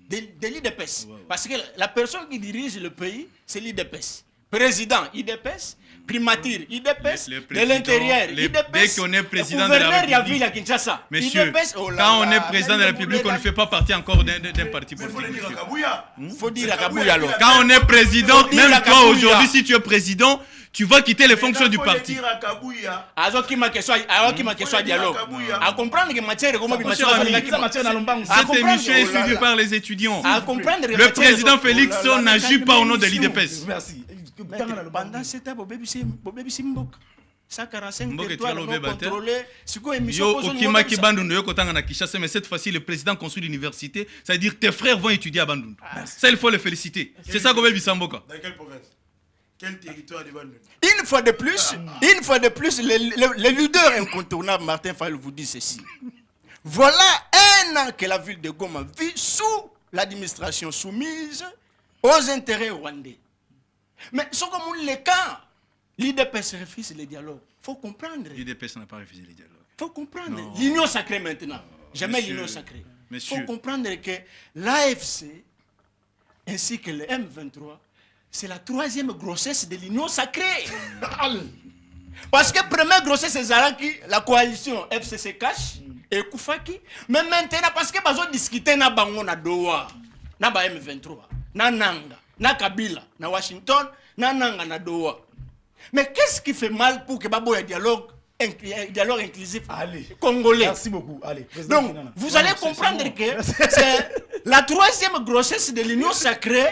de l'IDPS. Parce que la personne qui dirige le pays, c'est l'IDPS. Président, IDPS. Primature, IDPS. De l'intérieur, IDPS. Dès qu'on est président de la République. À Kinshasa. Monsieur, IDPS, quand on est président de la République, on ne fait pas partie encore d'un parti Il faut le politique. dire à Kabouya. Faut dire à Kabouya alors. Quand on est président, Faut dire même à toi Kabouya. aujourd'hui, si tu es président, tu vas quitter les fonctions du Il faut le parti. dire à Kabouya. Alors qui m'a question dialogue. À comprendre que matière comment Mon cher ami, cette émission est suivie par les étudiants. À comprendre que Le président Félix n'agit pas au nom de l'IDPS. Merci. Pendant ce temps, Bobé Simbok. 145 Mboka territoires tu vas non le bébé, contrôlés. C'est quoi émission Yo, Okimaki Bandundu, yo kotanga na Kinshasa, mais cette fois-ci, le président construit l'université. Ça veut dire tes frères vont étudier à Bandundu. Ça, il faut les féliciter. C'est ça, Gobel Bissamboka. Dans quelle province? Quel territoire de Bandundu? Une fois de plus, le leader incontournable Martin Fayulu vous dit ceci. Voilà un an que la ville de Goma vit sous l'administration soumise aux intérêts rwandais. Mais ce comme les cas, l'IDPS refuse le dialogue. Il faut comprendre. L'IDPS n'a pas refusé le dialogue. Il faut comprendre. Non. L'union sacrée maintenant. Jamais Monsieur, l'union sacrée. Il monsieur. faut comprendre que l'AFC ainsi que le M23, c'est la troisième grossesse de l'union sacrée. Parce que première grossesse, c'est Zaraki, la coalition FCC cache et Koufaki. Mais maintenant, parce que nous discuté na bango na Doha, na ba M23, na Nanga, na Kabila, na Washington, na Nanga na Doha. Mais qu'est-ce qui fait mal pour que Babo ait dialogue inclusif congolais? Merci beaucoup. Allez, président Donc, Kinana. vous allez comprendre que c'est la troisième grossesse de l'union sacrée.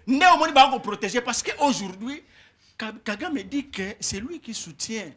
Néanmoins, il va protéger parce qu'aujourd'hui, Kagame dit que c'est lui qui soutient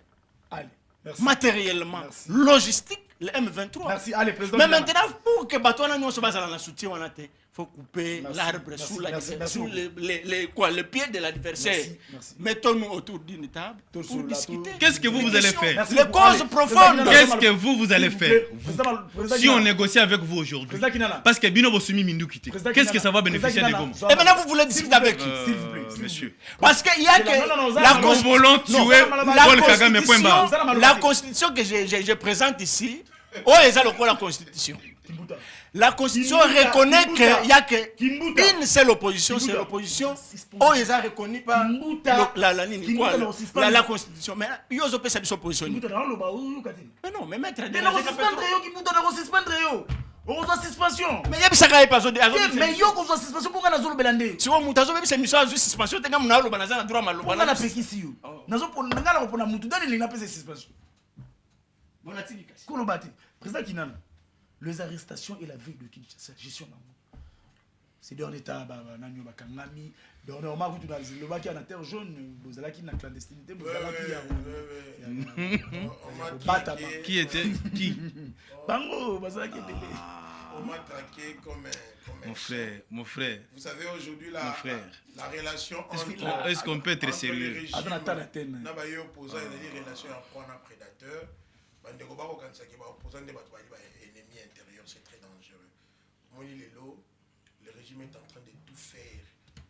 Allez, merci. matériellement, Merci. logistique, le M23. Merci. Allez, président Mais Kinana. maintenant, pour que Batouana nous soit dans la soutien, il faut couper Merci, l'arbre merci, sous, merci, merci sous beaucoup. le pied de l'adversaire. Merci, merci. Mettons-nous autour d'une table Tous pour sur la discuter. tour. Qu'est-ce que vous allez faire? Merci Les beaucoup. causes Allez, profondes. président Qu'est-ce Kinana, que vous allez s'il faire? vous plaît. Président Si on Kinana. négocie avec vous aujourd'hui, Président Kinana. parce que Bino Bosumi Mindu quitté, Président qu'est-ce que Kinana. ça va bénéficier Président des Kinana. Goma? Et maintenant, vous voulez discuter avec qui? S'il vous plaît. Monsieur. Parce qu'il y a C'est que la- non, non, la non, Nous Constitution- voulons tuer Paul Kagame, point barre. la constitution que je présente ici, oh, c'est ça la constitution. Kimbuta. La constitution Kimbuta, reconnaît Kimbuta. qu'il n'y a que Kimbuta. une seule opposition, c'est Kimbuta. l'opposition. Oh, ils ont reconnu par Kimbuta. la ligne. Kimbuta Quoi, na suspendre. la constitution. Mais ils ont fait cette opposition. Kimbuta na oloba oyo kati. Mais non, mais maître. Mais na suspendre yo Kimbuta na suspendre yo. Okozwa suspension. Mais il y a ça qui est pas Mais yo kozwa suspension pour kana zolo belande. si on mutazo même c'est mission à suspension tenga mnalo banaza na droit malo Pour kana pekisi yo. Nazo pona ngala pona mutu dali linga pesa suspension. bon atika Kono bati. Président Kinana. Les arrestations et la ville de Kinshasa, gestion nango. C'est dans l'état nanyo bakangami. Normalement vous dans le baki en terre jaune, vous allez qui na clandestinité, vous allez qui Qui était qui? Bango, bazala qui était. On m'a traqué comme un Mon frère. Vous savez, aujourd'hui, Mon frère. la relation Est-ce qu'on peut être entre sérieux? les régimes, Attends, attends. na ba yo opposant et les relations à prendre un prédateur, bandeko ba ko kanisa ki ba opposant de batwa ba ennemi intérieur, c'est très dangereux. Moni lelo, le régime est en train de tout faire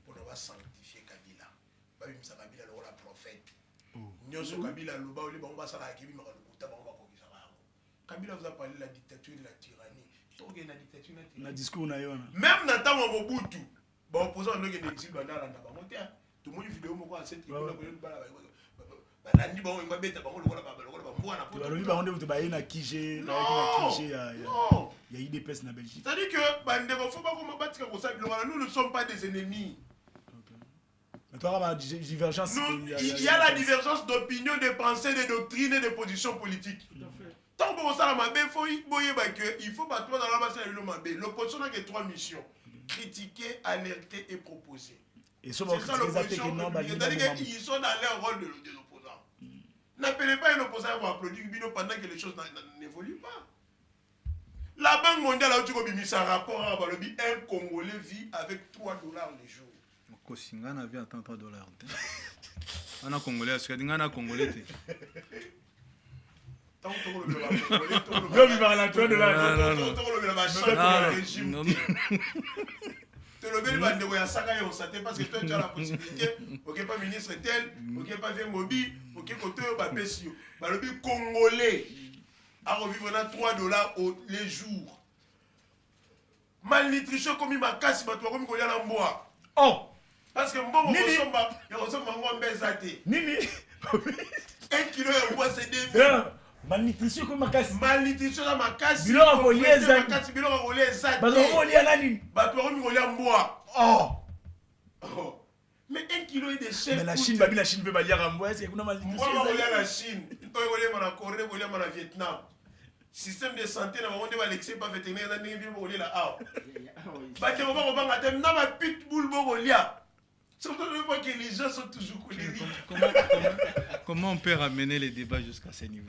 pour ne pas sanctifier Kabila. Ba bimisa Kabila le la prophète. Nyoso Kabila lo ba oli ba on va sala ki bimaka lokuta ba on va ko bisa ba. Kabila vous a parlé de la dictature et de la tyrannie. Toke na dictature na tyrannie. Na discours na yo na. Même dans temps Mobutu, ba opposant no ke exil ba na randa ba monter. Tout le monde vidéo moko à cette tribune ba banandi ba on beta ba lokola ba mwana Tu vas lui demander où tu vas na Kije, na Kije il y a IDPS na Belgique. C'est-à-dire que bandeko faut pas comment battre comme ça, nous ne sommes pas des ennemis. Mais toi la divergence Il y a la divergence d'opinion, de pensée, de doctrine et de position politique. Tant que ça m'a bien faut il faut pas toi dans la base de l'homme. L'opposition n'a que 3 missions: critiquer, alerter et proposer. Et ça C'est ça l'opposition. C'est-à-dire qu'ils sont dans leur rôle de l'opposant. N'appelez pas un opposant à vous applaudir pendant que les choses n'évoluent pas. La Banque mondiale a dit un rapport à Balobi, un Congolais vit avec $3 le jour. Kosinga na vie à $30. On a Congolais, parce que on a Congolais. Tant que le Congolais, Yo vivre à la $3. Non. Tu le veux pas de Saka et on s'attend parce que toi tu as la possibilité, ok pas ministre tel, ok pas faire Mobi, ok côté pas Pessio. Balobi Congolais à revivre $3 les jours. malnutrition comme makasi bato bakomi kolia na mbwa. Oh. Parce que mbongo kosomba ya kosomba ngombe ezate. Nini? 1 kilo ya mbwa c'est 2000. Malnutrition comme makasi. Malnutrition na makasi. Biloko kolia ezate. Makasi biloko kolia ezate. Bato kolia nani? Bato bakomi kolia mbwa. Oh. Mais 1 kilo de chef. Mais la Chine, babi la Chine peut pas lire en bois, c'est qu'on a malnutrition. Moi kolia la Chine. Toi kolia na Corée, kolia na Vietnam. Système de santé na bango ba l'excès pas vétérinaire na ndenge bi kolia la ah. Ba te ko ba ko banga te na ba pitbull bo kolia. Surtout une fois que les gens sont toujours colériques. Comment on peut ramener les débats jusqu'à ce niveau?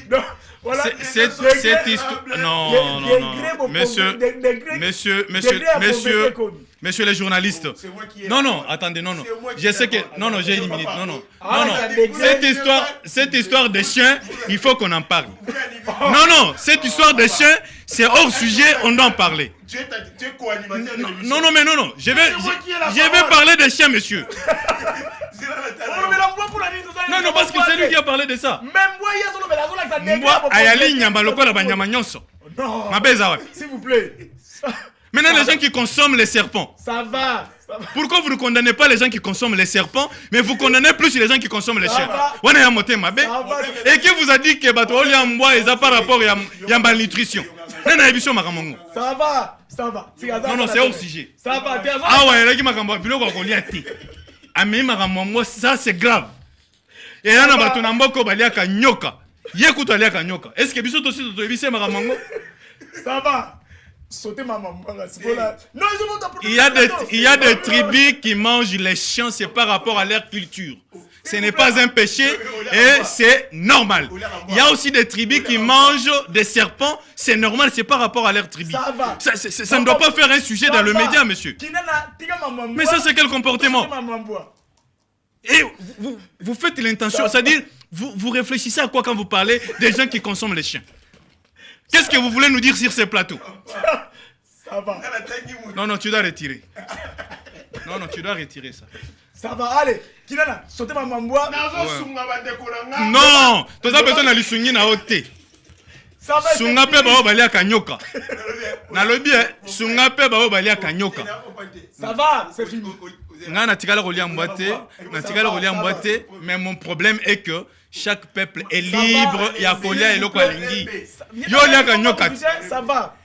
Non, voilà. Cette histoire. Non, non, non. Messieurs les journalistes. Non, non, attendez, non, non. Je sais que. Non, non, j'ai une minute. Non, non. Non, non. Cette histoire des chiens, il faut qu'on en parle. Non, non, cette histoire des chiens, c'est hors sujet, on doit en parler. Non, non, mais non, non. Je vais parler des chiens, monsieur. Non, non, parce que c'est lui qui a parlé de ça. Moi, Ayali Nyamba lokola banyama nyonso. Ma beza. S'il vous plaît. Maintenant, les gens qui consomment les serpents. Ça va. Pourquoi vous ne condamnez pas les gens qui consomment les serpents, mais vous condamnez plus les gens qui consomment les chiens? Et qui vous a dit que Bato Yamboa est par rapport à malnutrition? Ça va. Ça va. Non, non, c'est hors sujet. Ça va. Ah ouais, là, ça c'est grave. Et là, on a bato namboko baliaka nyoka. Yekuto aliaka nyoka. Est-ce que biso aussi to maramongo? Ça va. Sauter ma maman. Non, il y a des tribus qui mangent les chiens, c'est par rapport à leur culture. Ce n'est pas un péché et c'est normal. Il y a aussi des tribus qui mangent des serpents, c'est normal, c'est par rapport à leur tribu. Ça va. Ça ne doit pas faire un sujet dans le média, monsieur. Mais ça, c'est quel comportement? Et vous faites l'intention, c'est-à-dire, vous réfléchissez à quoi quand vous parlez des gens qui consomment les chiens? Qu'est-ce que vous voulez nous dire sur ces plateaux? Ça va. Non, non, tu dois retirer. Non, non, tu dois retirer ça. Ça va, allez. Kinana, sautez ma mamboua. Non, tu as besoin d'aller sungi na hote. Ça va. Sunga pe bao balia kanyoka. Na lobi, sunga pe bao balia kanyoka. Ça va, c'est fini. Na tikala kolia mboate, na tikala kolia mboate, mais mon problème est que chaque peuple est libre ya kolia eloko alingi. Yo lia kanyoka. Ça va.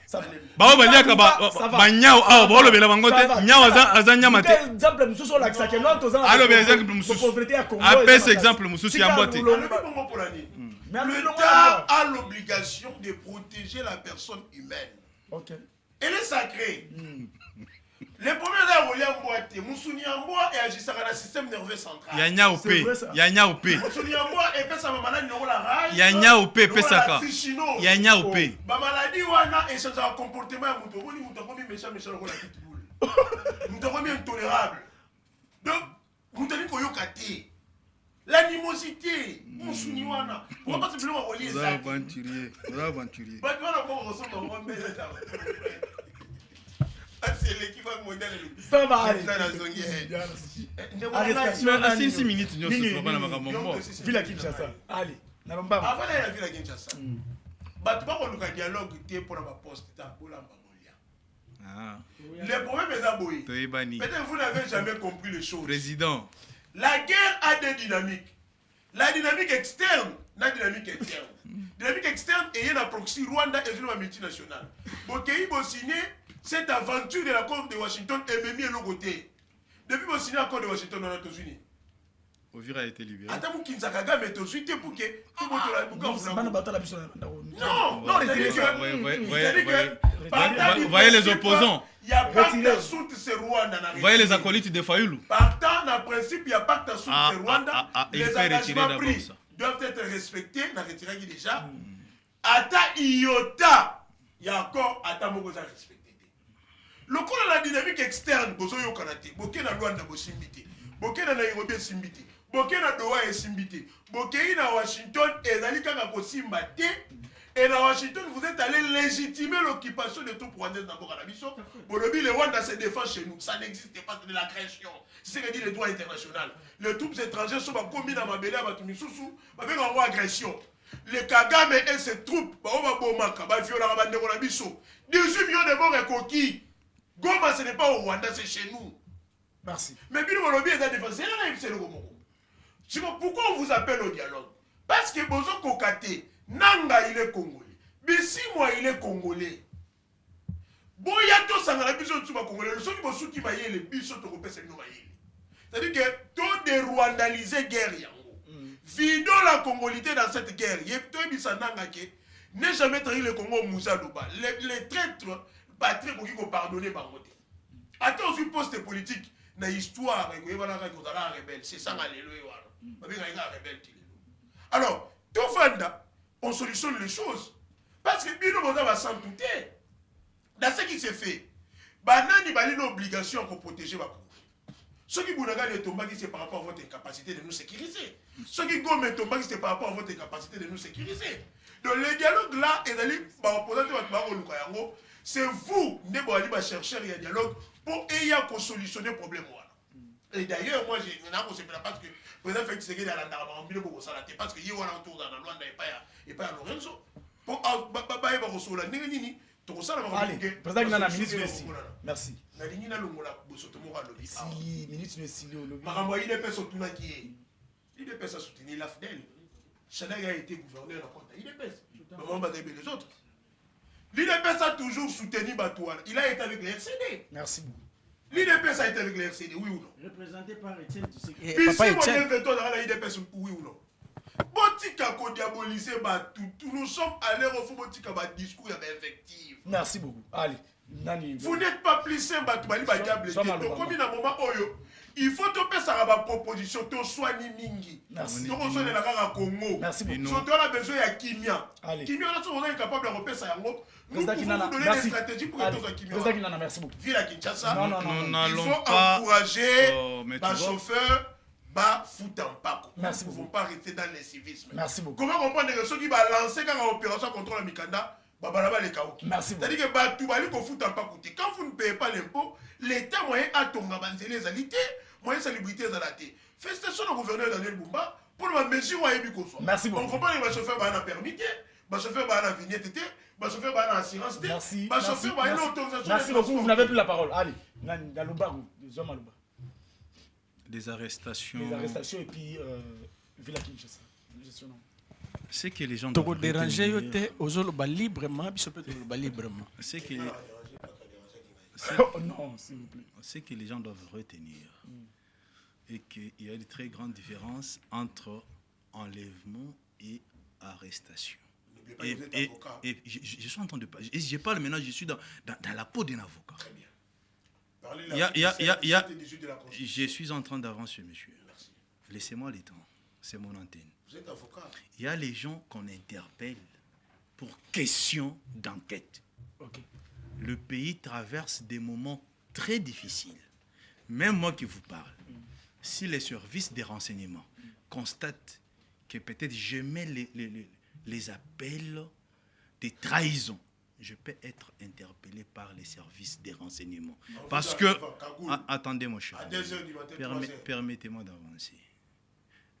Bao baliaka ba nyao awo bolo bela bangote nyao aza nyama te. Exemple mususu la kisake non tozana. Allo be exemple mususu. Appelle cet exemple mususu ya mbote. L'État a l'obligation de protéger la personne humaine. OK. Elle est sacrée. Les premiers là où il y a mboite, musuni amboa et agissant dans le système nerveux central. Yanya OP, yanya OP. Musuni amboa et pesa ma maladie no la rage. Yanya OP pesaka. Yanya OP. Ba maladie wana et change de comportement ya muto, oni muto komi méchant ko la pitbull. Muto komi intolérable. Donc muto ni koyoka te. L'animosité, musuni wana. On va pas se blâmer au lieu ça. Aventurier. Ba tu vas pas ressemble à un bébé. C'est l'équipe mondiale. Ça va aller. Arrêtez 6 minutes. Villa Kinshasa. Allez. Nalomba. Avant la Villa Kinshasa. Batu ba ko luka dialogue te pour la poste ta pour la Mongolia. Le problème est d'abord. Peut-être vous n'avez jamais compris les choses. Président. La guerre a des dynamiques. La dynamique externe, la dynamique interne. Dynamique externe et il y a la proxy Rwanda et une multinationale. Bokei bo signé cette aventure de l'accord de Washington est même le côté. Depuis que signé l'accord de Washington dans les États-Unis. Ovira a été libéré. Attends, vous qui nous avez gagné, mais tout de suite pour que. Non, vous voyez les opposants. Il n'y a pas de soute c'est Rwanda. Vous voyez les acolytes de Fayoulou. Partant d'un principe, il n'y a pas de soute c'est Rwanda. Les engagements pris doivent être respectés. On a retiré déjà. Ata iota, il y a encore Ata Mogoza respecté. Le coup de la dynamique externe, Bozoyo Kanate, Bokena Rwanda Bosimbité, Bokena Nairobi Simbité, Bokena Doha et Simbité, Bokena Washington et Zalikanga Bosimbate. Et dans Washington, vous êtes allé légitimer l'occupation des troupes rwandaises dans la mission. Bolobi, les Rwandais se défendent chez nous. Ça n'existe pas, c'est de la création. C'est ce que dit le droit international. Les troupes étrangères sont commis dans ma belle à Batumissousou, avec une agression. Le Kagame et ses troupes, Baoba Bomaka, Bafiola Bandeko Nabiso, 18 millions de morts et coquilles. Goma, ce n'est pas au Rwanda, c'est chez nous. Merci. Mais Bilo Molobi est à défense. C'est le Gomoro. Pourquoi on vous appelle au dialogue? Parce que Bozo Kokate, Nanga il est congolais. Bissi moi il est congolais. Boyato Sangara Biso Tsuba congolais. Le seul qui m'a soutenu le Biso Tokopé c'est nous. C'est-à-dire que tout dérwandaliser guerre yango. Vidons la congolité dans cette guerre. Yepto Bisananga ke n'est jamais trahi le Congo Moussa Douba. Les traîtres, Patrick qui ont pardonné Bangote. Attends aussi poste politique. Na histoire, c'est ça alors, tout fanda, on solutionne les choses. Parce que Bino Moza va s'en douter. Dans ce qui s'est fait, Banani a une obligation pour protéger ma cour. Ce qui vous regardez tomba c'est par rapport à votre incapacité de nous sécuriser. Ce qui gomme tomba c'est par rapport à votre incapacité de nous sécuriser. Donc le dialogue là, c'est vous, ne chercher un dialogue pour solutionner le problème. Et d'ailleurs, moi, j'ai parce que le président Félix Tshisekedi a parce qu'il y a un tour dans la loi et pas à Lorenzo. Pour allez, président Nana, ministre merci. Merci. Si, ministre merci. Il est personne qui est. Il est personne soutenir la FDL. Chanel a été gouverneur en compte. Il est personne. Comment va les autres? L'IDPS a toujours soutenu Batouane. Il a été avec le RCD. Merci beaucoup. L'IDPS a été avec le RCD, oui ou non? Représenté par Etienne Tshisekedi. Puis si on est veto dans l'IDPS, oui ou non? Botika ko diaboliser Batou. Nous sommes allés au fond Botika ba discours et effectif. Merci beaucoup. Allez. Nani. Vous n'êtes pas plus simple Batou Bali ba diable. Donc comme il a un moment oyo, il faut te faire sa proposition to soigner mingi. Merci. To soigner la kaka Congo. Merci beaucoup. Surtout on a besoin de kimia. Allez. Kimia là on est incapable de repérer ça yango. Nous Président pouvons Kinana, vous donner merci. des stratégies pour être au kimia. Président Kinana, merci beaucoup. Ville à Kinshasa. Non, non, Nous non. Il n'allons faut pas encourager mais tu les vois. chauffeurs. Bah, fout en pas. Merci Nous ne beaucoup. pouvons pas rester dans les civisme. Merci beaucoup. Comment comprendre que ceux qui vont lancer quand l'opération contre la Mikanda, bah, les Kaouki. Merci beaucoup. C'est-à-dire que bah, tout va aller qu'on fout en pas coûter. Quand vous ne payez pas l'impôt, l'État moyen a ton avancé les alités, moyen salubrité à la thé. Félicitations au gouverneur Daniel Bumba pour la mesure où il y a Merci beaucoup. On comprend que les chauffeurs vont en permité, les chauffeurs vont en vignette, les chauffeurs vont en assurance. Merci. Les chauffeurs vont en autorisation. Merci beaucoup. Vous n'avez plus la parole. Allez. Nalouba, Zomalouba. Des arrestations. Les arrestations et puis Villa Kinshasa. C'est que les gens Tu doivent peux déranger, retenir. librement, puis peut librement. C'est que, Oh non, s'il vous plaît. c'est que les gens doivent retenir. Et qu'il y a une très grande différence entre enlèvement et arrestation. Et je suis en train de parler. Je parle maintenant, je suis dans la peau d'un avocat. Très bien. Je suis en train d'avancer, monsieur. Laissez-moi le temps. C'est mon antenne. Vous êtes avocat. Il y a les gens qu'on interpelle pour question d'enquête. Ok. Le pays traverse des moments très difficiles. Même moi qui vous parle, si les services des renseignements constatent que peut-être je mets les appels de trahison, je peux être interpellé par les services des renseignements. Parce que... attendez mon cher. À 2h du matin, 3h. Permettez-moi d'avancer.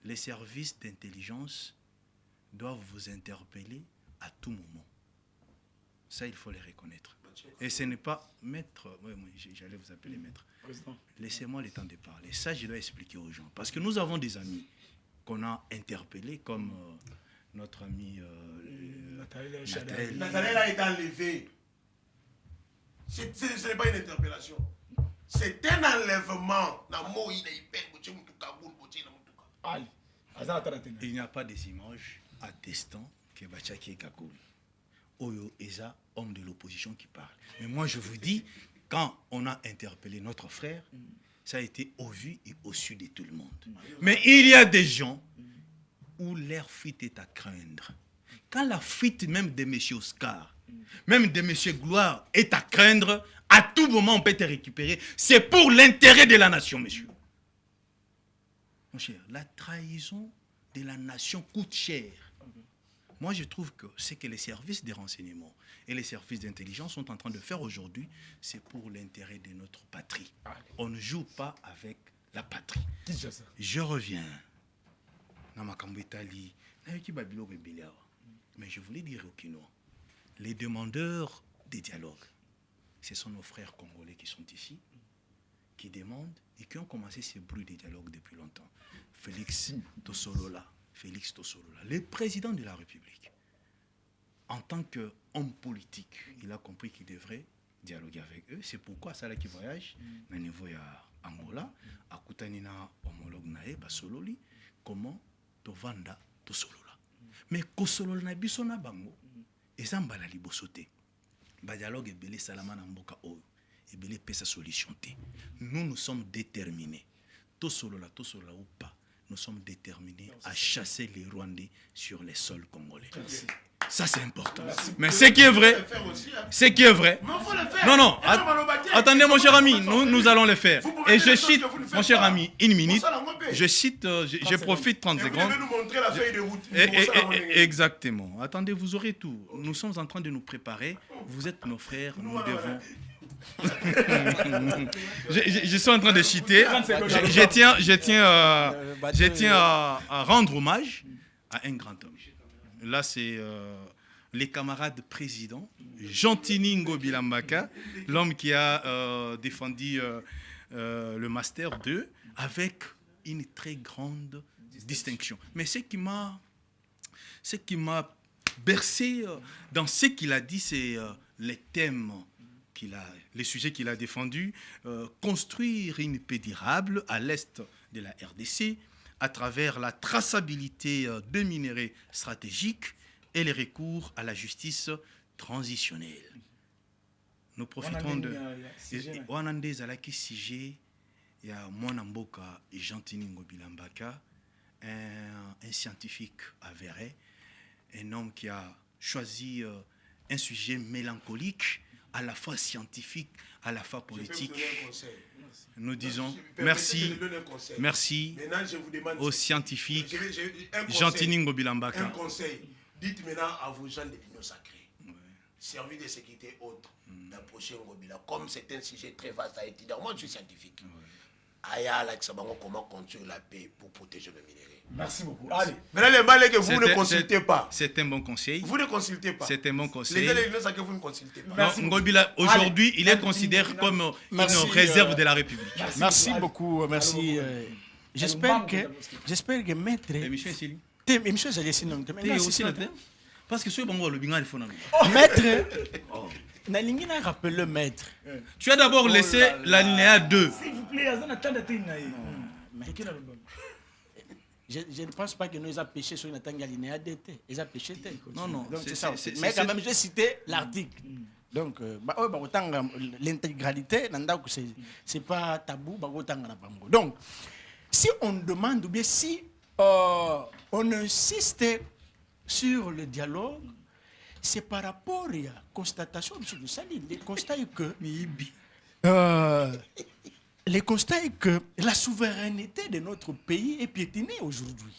Les services d'intelligence doivent vous interpeller à tout moment. Ça, il faut les reconnaître. Et ce n'est pas maître... Oui, j'allais vous appeler maître. Laissez-moi le temps de parler. Ça, je dois expliquer aux gens. Parce que nous avons des amis qu'on a interpellés, comme notre ami Nathalie. Nathalie a été enlevée. Ce n'est pas une interpellation. C'est un enlèvement. Allez. Il n'y a pas des images attestant que Bachaki est Kakoul. Oyo Eza, homme de l'opposition qui parle. Mais moi, je vous dis, quand on a interpellé notre frère, ça a été au vu et au su de tout le monde. Mais il y a des gens où leur fuite est à craindre. Quand la fuite même de M. Oscar, même de M. Gloire est à craindre, à tout moment on peut te récupérer. C'est pour l'intérêt de la nation, monsieur. Mon cher, la trahison de la nation coûte cher. Moi, je trouve que ce que les services de renseignement et les services d'intelligence sont en train de faire aujourd'hui, c'est pour l'intérêt de notre patrie. On ne joue pas avec la patrie. Je reviens. Dans ma Italie, Mais je voulais dire aux Kinois, les demandeurs des dialogues, ce sont nos frères congolais qui sont ici, qui demandent et qui ont commencé ces bruits des dialogues depuis longtemps. Félix Tosolola, le président de la République, en tant qu'homme politique, il a compris qu'il devrait dialoguer avec eux. C'est pourquoi ça là qui voyage, au niveau de Angola, à Koutanina, homologue nae, basololi, comment tovanda tosolola. Mais kosolola na biso na bango, ezamba la libosote. Ba dialogue et belé salama na mboka oyo, et belé pesa solution te. Nous sommes déterminés. Tosolola ou pas, nous sommes déterminés à chasser les Rwandais sur les sols congolais. Merci. Ça c'est important. Mais ce qui est vrai, Non, attendez mon cher ami, nous allons le faire. Et je cite, mon cher ami, une minute, je profite 30 secondes. Exactement. Attendez, vous aurez tout. Nous sommes en train de nous préparer. Vous êtes nos frères, nous devons... je suis en train de citer. Je tiens à rendre hommage à un grand homme. Là, c'est les camarades présidents, Jean-Tini Ngobi Lambaka, l'homme qui a défendu le Master 2 avec une très grande distinction. Mais ce qui m'a bercé dans ce qu'il a dit, c'est les thèmes les sujets qu'il a défendus, construire une paix durable à l'est de la RDC, à travers la traçabilité de minéraux stratégiques et les recours à la justice transitionnelle. Nous profitons de... Wanande Zalaki Sige, il y a Mwanamboka et Jean-Tini Ngobi Lambaka, un scientifique avéré, un homme qui a choisi un sujet mélancolique, à la fois scientifique, à la fois politique. Nous disons merci aux scientifiques Jean-Tini Ngobi Lambaka. Un conseil, dites maintenant à vos gens de l'Union sacrée, service de sécurité autre, d'approcher Ngobila. Comme c'est un sujet très vaste à étudier, moi je suis scientifique. Aya comment construire la paix pour protéger le minerai. Merci beaucoup. Allez. Maintenant, les balais que vous ne consultez pas. C'est un bon conseil. Vous ne consultez pas. C'est un bon conseil. Les délégats que vous ne consultez pas. Non, Ngobila, aujourd'hui, il est considéré comme une réserve de la République. Merci beaucoup. Merci. J'espère que maître. Émission Essili. Émission Essili. Parce que ce bon le binga il faut maître. Nalingi n'a rappelé le maître. Tu as d'abord laissé l'alinéa 2. S'il vous plaît, je ne pense pas que nous avons péché sur une alinéa 2. Ils ont péché. Non. Donc c'est ça. Mais quand même, j'ai cité l'article. Donc, autant l'intégralité, c'est pas tabou. Donc, si on demande ou bien si on insiste sur le dialogue, c'est par rapport à la constatation de ce le constat est que la souveraineté de notre pays est piétinée aujourd'hui.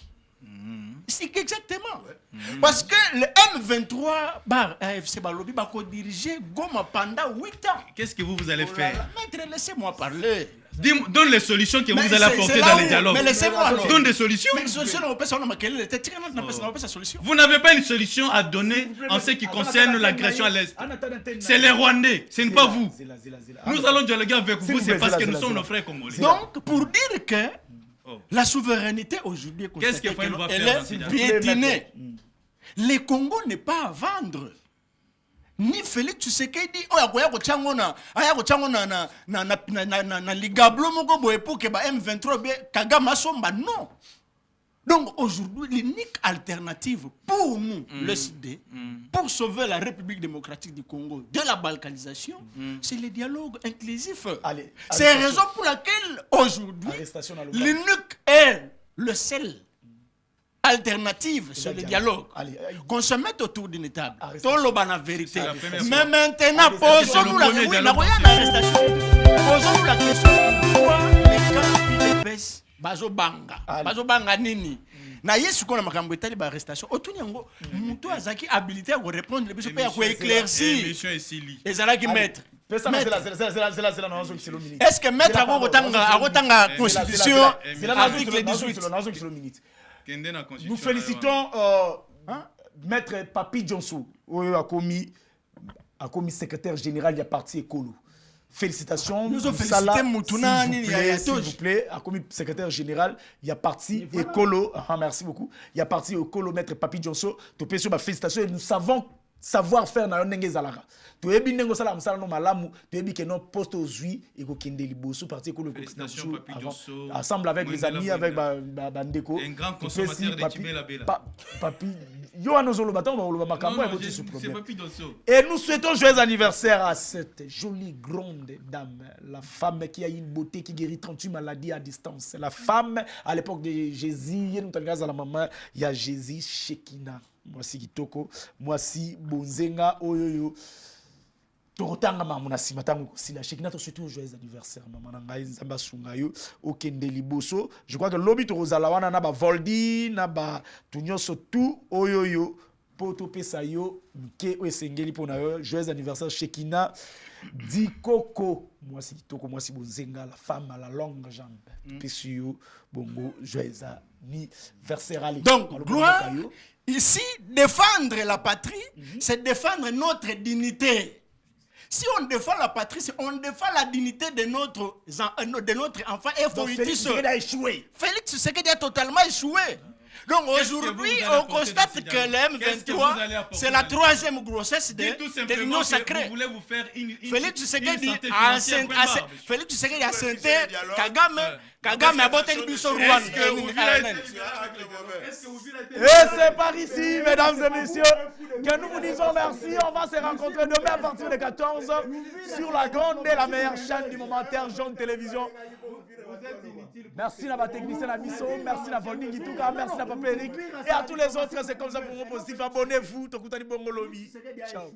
C'est exactement. Parce que le M23 AFC Balobi va diriger Goma pendant 8 ans. Qu'est-ce que vous allez faire? Maître, laissez-moi parler. Donne les solutions que vous allez apporter dans les dialogues. Mais laissez-moi. Donne des solutions. Mais solution. Vous n'avez pas une solution à donner en ce qui concerne l'agression à l'Est. C'est les Rwandais, ce n'est pas vous. Nous allons dialoguer avec vous, c'est parce que nous sommes nos frères congolais. Donc, pour dire que la souveraineté aujourd'hui est piétinée, le Congo n'est pas à vendre. Ni Félix Tshisekedi oya kochangona aya kochangona na ligablo moko boye pour que ba M23 be Kagame somba non. Donc aujourd'hui l'unique alternative pour nous le CD pour sauver la République démocratique du Congo de la balkanisation, c'est le dialogue inclusif. C'est la raison pour laquelle aujourd'hui l'unique est le seul alternative sur le dialogue. Qu'on se mette autour d'une table. Tout le la vérité. Mais maintenant, posons-nous la question. Pourquoi les cas UDPS bazobanga? Bazobanga nini? Na yesu kona makambo etali ba arrestation. Otunyango mutu azaki habilité à répondre les besoins pour éclaircir. Émission Essili. Ezalaki maître. Est-ce que maître a constitution article 18? Nous félicitons Maître Papi Johnson, a commis secrétaire général, il y a parti écolo. Félicitations. Nous avons félicité Moutouna, s'il vous plaît, a commis secrétaire général, il y a parti écolo. Merci beaucoup. Il y a parti écolo, Maître Papi Johnson. Félicitations et nous savons savoir-faire na ndenge zalara. To ebi ndenge sala msala no malamu, to ebi ke no poste aux huit et ko kende liboso parti ko le ensemble avec les amis avec bandeko. Un grand consommateur de Tibé la Bella. Papi yo anozolo baton ba oloba makambo et ko ce problème. Papi Dosso. Et nous souhaitons joyeux anniversaire à cette jolie grande dame, la femme qui a une beauté qui guérit 38 maladies à distance. La femme à l'époque de Jésus, nous t'engagons à la maman, il y a Jésus Shekina. Moi si kitoko, moi si bonzenga oyoyo. Torotanga mamuna si matango si la Shekina to surtout joyeux anniversaire maman ngai nzamba sungayo okende liboso. Je crois que lobi to rozala wana na ba voldi na ba tunyoso tout oyoyo poto pesa yo mke esengeli pona yo joyeux anniversaire Shekina Dikoko. Moi si kitoko moi si bonzenga la femme à la longue jambe. Pesu bongo joyeux anniversaire ali. Donc gloire. Ici, défendre la patrie, c'est défendre notre dignité. Si on défend la patrie, on défend la dignité de notre enfant. Et Félix Tshisekedi a échoué. Félix Tshisekedi a totalement échoué. Donc aujourd'hui, on constate que l'M23, c'est la troisième grossesse de l'Union sacrée. Félix Tshisekedi a senté Kagame a boté le biso Rwanda. Et c'est par ici, mesdames et messieurs, que nous vous disons merci. On va se rencontrer demain à partir de 14h sur la grande et la meilleure chaîne du momentaire Jaune Télévision. Merci à ma technicienne à Misso, merci à Volning Gituka, merci à Papa Eric et à tous les autres. C'est comme ça pour vous positif. Abonnez-vous. Tokutani Bongolobi. Ciao.